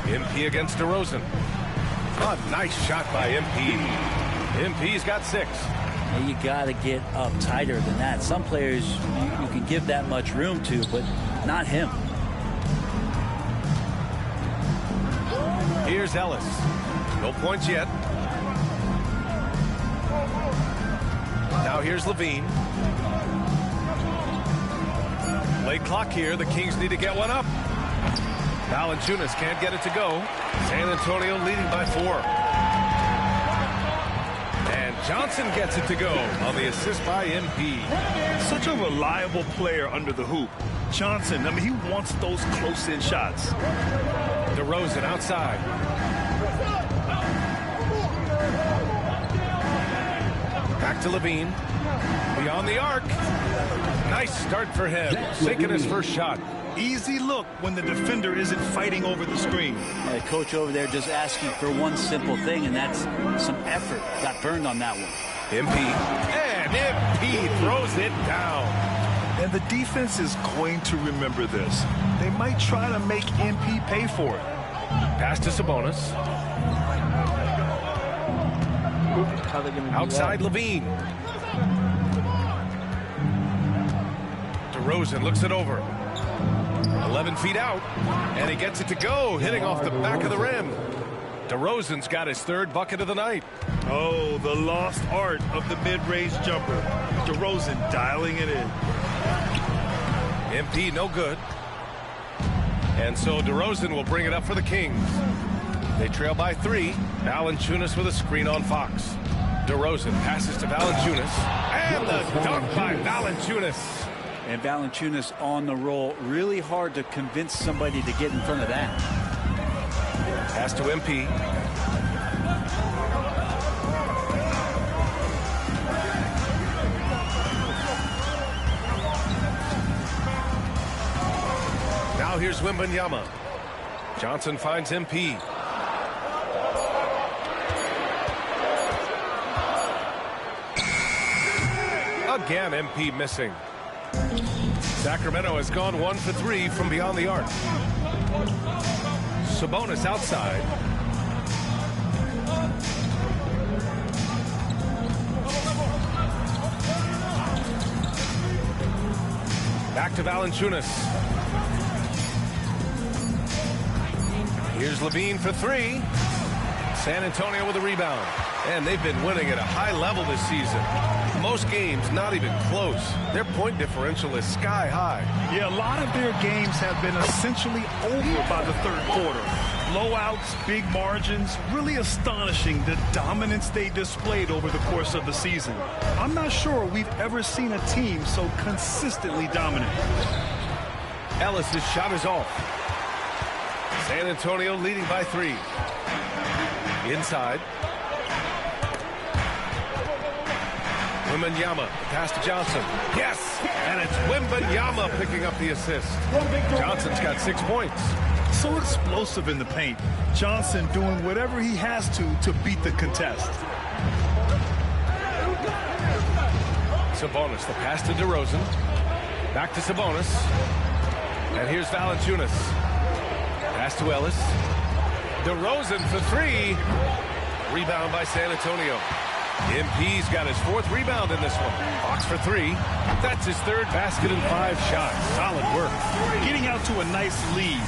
MP against DeRozan. A nice shot by MP. MP's got 6. You got to get up tighter than that. Some players you can give that much room to, but not him. Here's Ellis. No points yet. Now here's Levine. Late clock here. The Kings need to get one up. Valanciunas can't get it to go. San Antonio leading by 4. And Johnson gets it to go on the assist by MP. Such a reliable player under the hoop. Johnson, I mean, he wants those close-in shots. DeRozan outside. Back to Levine. Beyond the arc. Nice start for him. Sinking his first shot. Easy look when the defender isn't fighting over the screen. Yeah, coach over there just asking for one simple thing, and that's some effort. Got burned on that one. MP. And MP throws it down. And the defense is going to remember this. They might try to make MP pay for it. Pass to Sabonis. Outside Levine. DeRozan looks it over. 11 feet out. And he gets it to go, hitting off the back of the rim. DeRozan's got his third bucket of the night. Oh, the lost art of the mid-range jumper. DeRozan dialing it in. MP no good. And so DeRozan will bring it up for the Kings. They trail by 3. Valanciunas with a screen on Fox. DeRozan passes to Valanciunas. And the dunk by Valanciunas. And Valanciunas on the roll. Really hard to convince somebody to get in front of that. Pass to MP. Now here's Wembanyama. Johnson finds MP. Again, MP missing. Sacramento has gone 1 for 3 from beyond the arc. Sabonis outside. Back to Valanciunas. Here's Levine for 3. San Antonio with a rebound. And they've been winning at a high level this season. Most games not even close. Their point differential is sky high. Yeah, a lot of their games have been essentially over by the third quarter. Blowouts, big margins, really astonishing the dominance they displayed over the course of the season. I'm not sure we've ever seen a team so consistently dominant. Ellis' shot is off. San Antonio leading by 3. Inside. Wembanyama, pass to Johnson. Yes! And it's Wembanyama picking up the assist. Johnson's got 6 points. So explosive in the paint. Johnson doing whatever he has to beat the contest. Sabonis, the pass to DeRozan. Back to Sabonis. And here's Valanciunas. Pass to Ellis. DeRozan for 3. Rebound by San Antonio. MP's got his 4th rebound in this one. Fox for 3. That's his 3rd basket and 5 shots. Solid work. Getting out to a nice lead.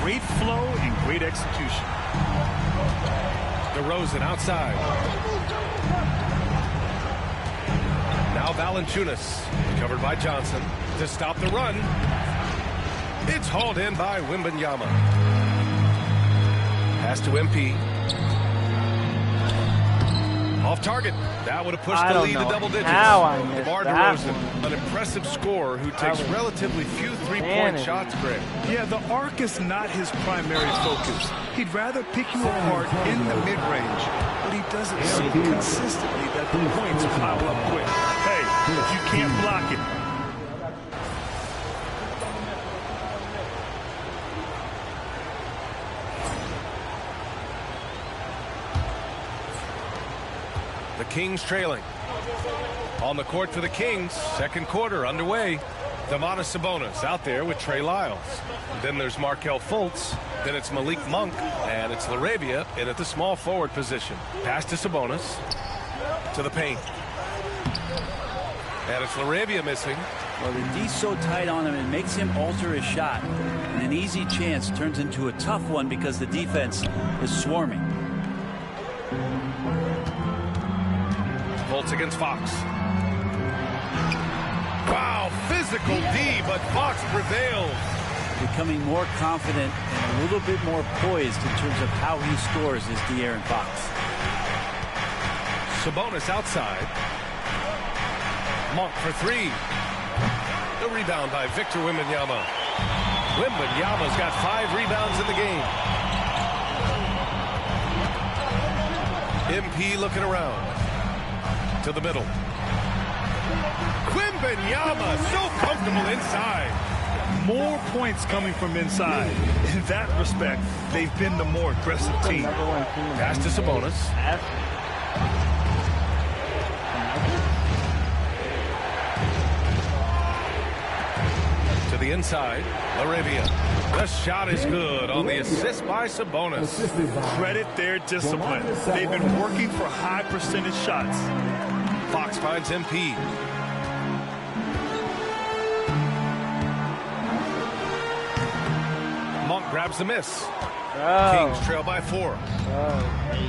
Great flow and great execution. DeRozan outside. Now Valanciunas. Covered by Johnson. To stop the run. It's hauled in by Wembanyama. Pass to MP. Off target. That would have pushed the lead to double digits. DeMar DeRozan, an impressive scorer who takes relatively few three-point shots, Greg. Yeah, the arc is not his primary focus. He'd rather pick you apart in the mid-range, but he does it so consistently that the points pile up quick. Hey, if you can't block it. The Kings trailing. On the court for the Kings, second quarter underway. Domantas Sabonis out there with Trey Lyles. Then there's Markelle Fultz. Then it's Malik Monk. And it's LaRavia in at the small forward position. Pass to Sabonis. To the paint. And it's LaRavia missing. Well, the D's so tight on him, it makes him alter his shot. And an easy chance turns into a tough one because the defense is swarming. Fultz against Fox. Wow, physical D, but Fox prevails. Becoming more confident and a little bit more poised in terms of how he scores is De'Aaron Fox. Sabonis outside. Monk for 3. The rebound by Victor Wembanyama. Wembanyama's got 5 rebounds in the game. MP looking around. To the middle. Wembanyama so comfortable inside. More points coming from inside. In that respect, they've been the more aggressive team. Pass to Sabonis. To the inside. LaRavia. The shot is good on the assist by Sabonis. Credit their discipline. They've been working for high percentage shots. Fox finds MP. Monk grabs the miss. Kings trail by 4.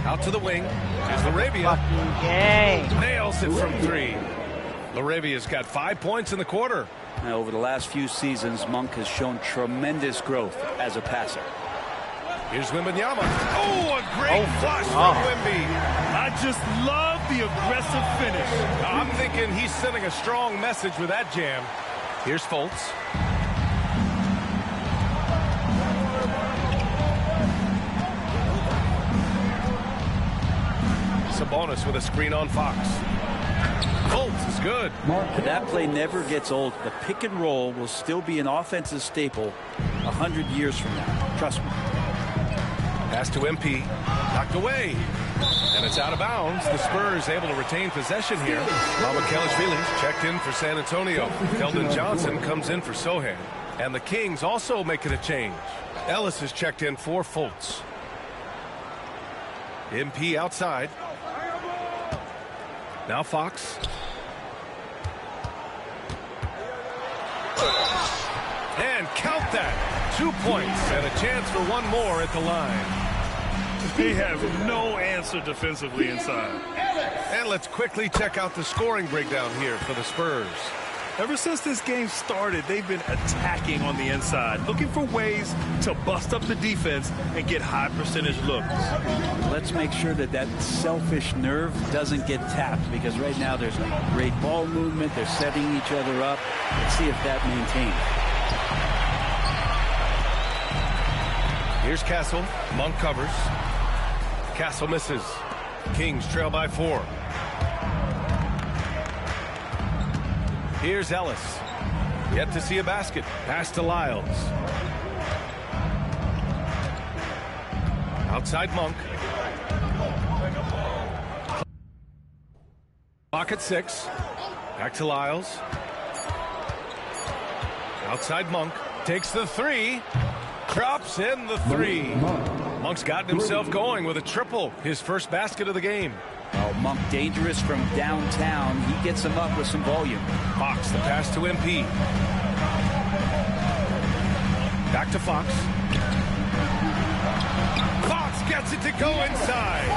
Out to the wing. Here's Laravia. Nails it from 3. Laravia's got 5 points in the quarter. Now, over the last few seasons, Monk has shown tremendous growth as a passer. Here's Wembanyama. Oh, a great flush from Wemby. I just love the aggressive finish. I'm thinking he's sending a strong message with that jam. Here's Fultz. Sabonis with a screen on Fox. Fultz is good. That play never gets old. The pick and roll will still be an offensive staple 100 years from now. Trust me. Pass to MP. Knocked away. And it's out of bounds. The Spurs able to retain possession here. Mamukelashvili checked in for San Antonio. Keldon Johnson comes in for Sohan. And the Kings also making a change. Ellis is checked in for Fultz. MP outside. Now Fox. And count that. 2 points and a chance for one more at the line. They have no answer defensively inside. And let's quickly check out the scoring breakdown here for the Spurs. Ever since this game started, they've been attacking on the inside, looking for ways to bust up the defense and get high percentage looks. Let's make sure that that selfish nerve doesn't get tapped, because right now there's great ball movement. They're setting each other up. Let's see if that maintains. Here's Castle. Monk covers. Castle misses. Kings trail by 4. Here's Ellis. Yet to see a basket. Pass to Lyles. Outside Monk. Clock at 6. Back to Lyles. Outside Monk. Takes the 3. Drops in the 3. Monk's gotten himself going with a triple. His first basket of the game. Oh, Monk dangerous from downtown. He gets him up with some volume. Fox, the pass to MP. Back to Fox. Fox gets it to go inside.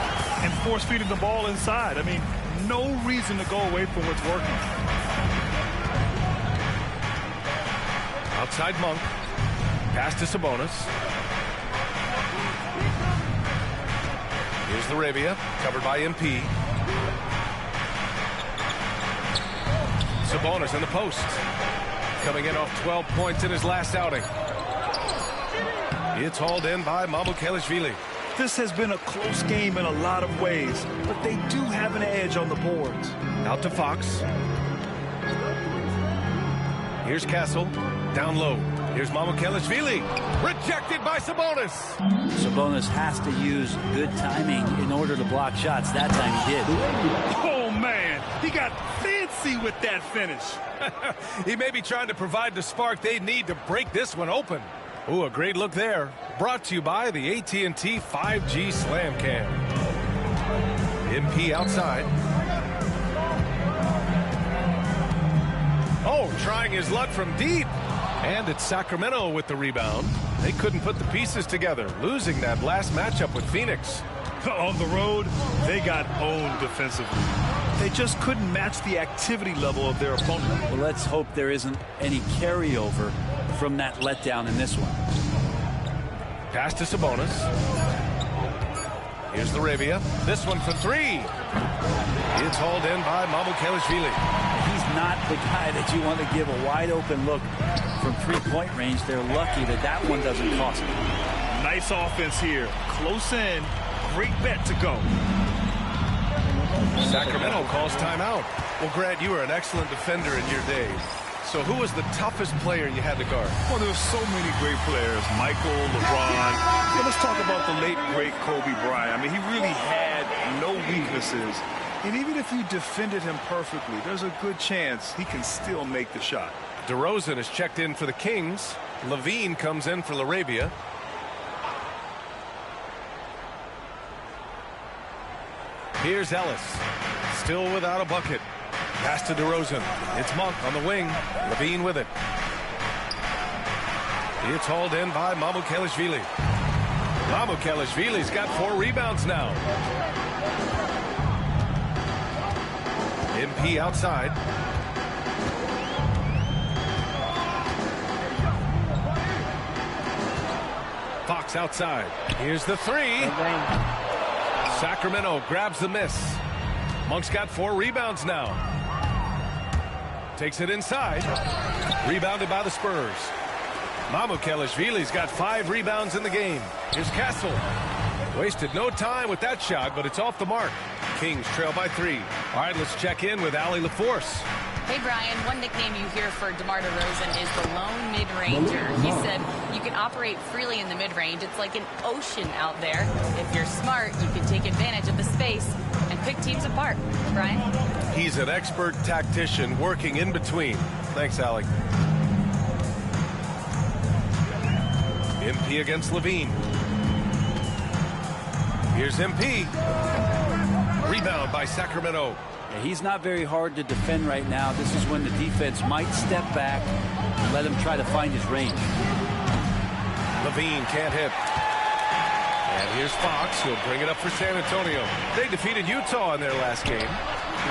And force feeding the ball inside. I mean, no reason to go away from what's working. Outside Monk. Pass to Sabonis. Here's Laravia, covered by MP. Sabonis in the post. Coming in off 12 points in his last outing. It's hauled in by Mamukelashvili. This has been a close game in a lot of ways, but they do have an edge on the boards. Out to Fox. Here's Castle, down low. Here's Mamukelashvili, rejected by Sabonis. Sabonis has to use good timing in order to block shots. That time he did. Oh, man, he got fancy with that finish. He may be trying to provide the spark they need to break this one open. Ooh, a great look there. Brought to you by the AT&T 5G Slam Cam. MP outside. Oh, trying his luck from deep. And it's Sacramento with the rebound. They couldn't put the pieces together, losing that last matchup with Phoenix. On the road, they got owned defensively. They just couldn't match the activity level of their opponent. Well, let's hope there isn't any carryover from that letdown in this one. Pass to Sabonis. Here's Laravia. This one for 3. It's hauled in by Mamukelashvili. He's not the guy that you want to give a wide open look from three-point range. They're lucky that that one doesn't cost them. Nice offense here. Close in. Great bet to go. Sacramento calls timeout. Well, Grant, you were an excellent defender in your days. So who was the toughest player you had to guard? Well, there's so many great players. Michael, LeBron. Well, let's talk about the late, great Kobe Bryant. I mean, he really had no weaknesses. And even if you defended him perfectly, there's a good chance he can still make the shot. DeRozan is checked in for the Kings. Levine comes in for Laravia. Here's Ellis. Still without a bucket. Pass to DeRozan. It's Monk on the wing. Levine with it. It's hauled in by Mamukelashvili. Mamukelashvili's got 4 rebounds now. MP outside. Fox outside. Here's the 3. Sacramento grabs the miss. Monk's got 4 rebounds now. Takes it inside. Rebounded by the Spurs. Mamukelashvili's got 5 rebounds in the game. Here's Castle. Wasted no time with that shot, but it's off the mark. Kings trail by 3. All right, let's check in with Allie LaForce. Hey, Brian, one nickname you hear for DeMar DeRozan is the lone mid-ranger. He said you can operate freely in the mid-range. It's like an ocean out there. If you're smart, you can take advantage of the space and pick teams apart. Brian? He's an expert tactician working in between. Thanks, Allie. MP against Levine. Here's MP. Rebound by Sacramento. Yeah, he's not very hard to defend right now. This is when the defense might step back and let him try to find his range. Levine can't hit. And here's Fox. He'll bring it up for San Antonio. They defeated Utah in their last game.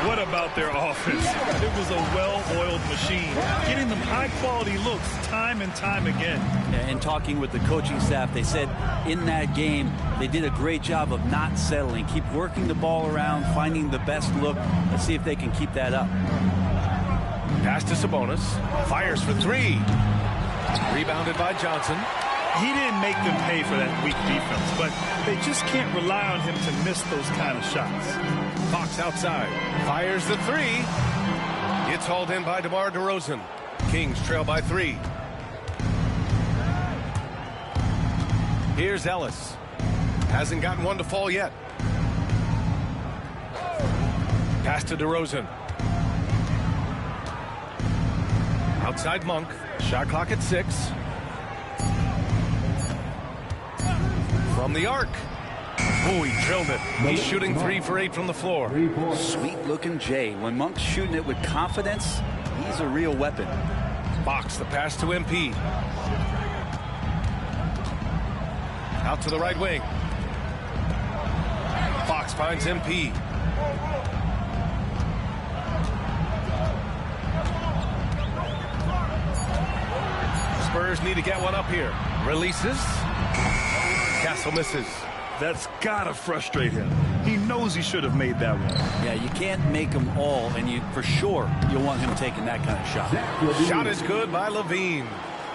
What about their offense? It was a well-oiled machine, getting them high-quality looks time and time again. And talking with the coaching staff, they said in that game they did a great job of not settling. Keep working the ball around, finding the best look. Let's see if they can keep that up. Pass to Sabonis. Fires for 3. Rebounded by Johnson. He didn't make them pay for that weak defense, but they just can't rely on him to miss those kind of shots. Fox outside. Fires the 3. It's hauled in by DeMar DeRozan. Kings trail by 3. Here's Ellis. Hasn't gotten one to fall yet. Pass to DeRozan. Outside Monk. Shot clock at 6. From the arc. Oh, he drilled it. He's shooting 3 for 8 from the floor. Sweet-looking Jay. When Monk's shooting it with confidence, he's a real weapon. Fox, the pass to MP. Out to the right wing. Fox finds MP. Spurs need to get one up here. Releases. Castle misses. That's gotta frustrate him. He knows he should have made that one. Yeah, you can't make them all, and for sure you'll want him taking that kind of shot. Shot is good by Levine.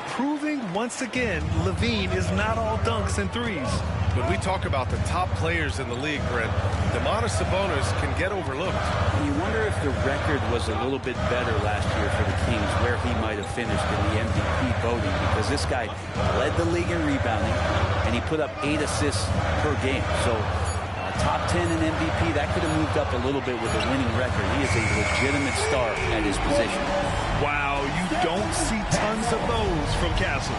Proving once again Levine is not all dunks and threes. When we talk about the top players in the league, Brent, Domantas Sabonis can get overlooked. You wonder if the record was a little bit better last year for the Kings, where he might have finished in the MVP voting, because this guy led the league in rebounding, and he put up 8 assists per game. So top 10 in MVP, that could have moved up a little bit with a winning record. He is a legitimate star at his position. Wow, you don't see tons of those from Castle.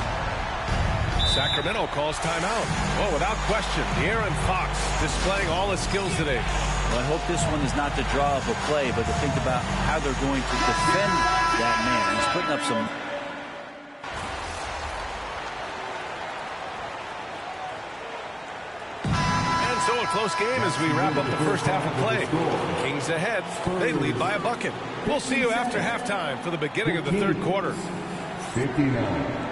Sacramento calls timeout. Oh, without question, De'Aaron Fox displaying all his skills today. Well, I hope this one is not the draw of a play, but to think about how they're going to defend that man. He's putting up some... And so a close game as we wrap up the first half of play. Kings ahead. They lead by a bucket. We'll see you after halftime for the beginning of the third quarter. 59.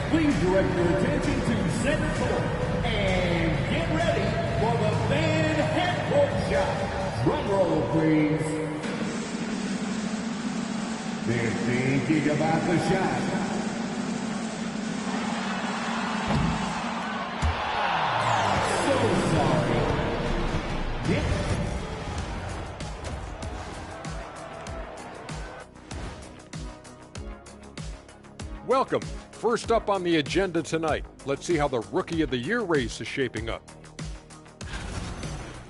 Please direct your attention to center court and get ready for the fan half-court shot. Drum roll, please. They're thinking about the shot. So sorry. Yeah. Welcome. First up on the agenda tonight, let's see how the Rookie of the Year race is shaping up.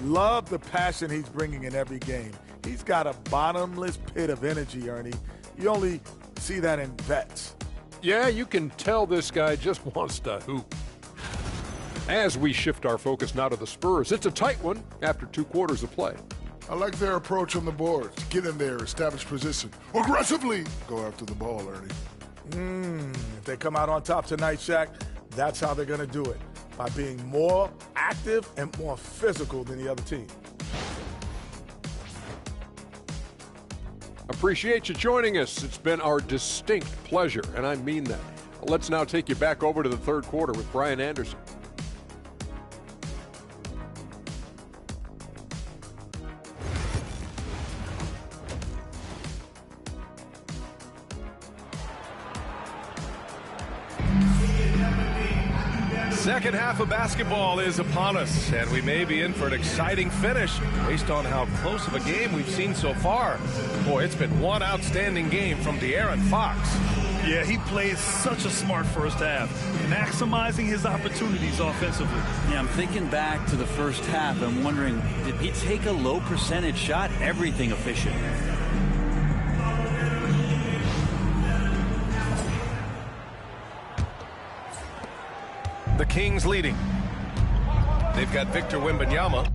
Love the passion he's bringing in every game. He's got a bottomless pit of energy, Ernie. You only see that in vets. Yeah, you can tell this guy just wants to hoop. As we shift our focus now to the Spurs, it's a tight one after 2 quarters of play. I like their approach on the boards. Get in there, establish position. Aggressively go after the ball, Ernie. If they come out on top tonight, Shaq, that's how they're going to do it, by being more active and more physical than the other team. Appreciate you joining us. It's been our distinct pleasure, and I mean that. Let's now take you back over to the third quarter with Brian Anderson. Second half of basketball is upon us, and we may be in for an exciting finish based on how close of a game we've seen so far. Boy, it's been one outstanding game from De'Aaron Fox. Yeah, he played such a smart first half, maximizing his opportunities offensively. Yeah, I'm thinking back to the first half. I'm wondering, did he take a low percentage shot? Everything efficient. The Kings leading. They've got Victor Wembanyama.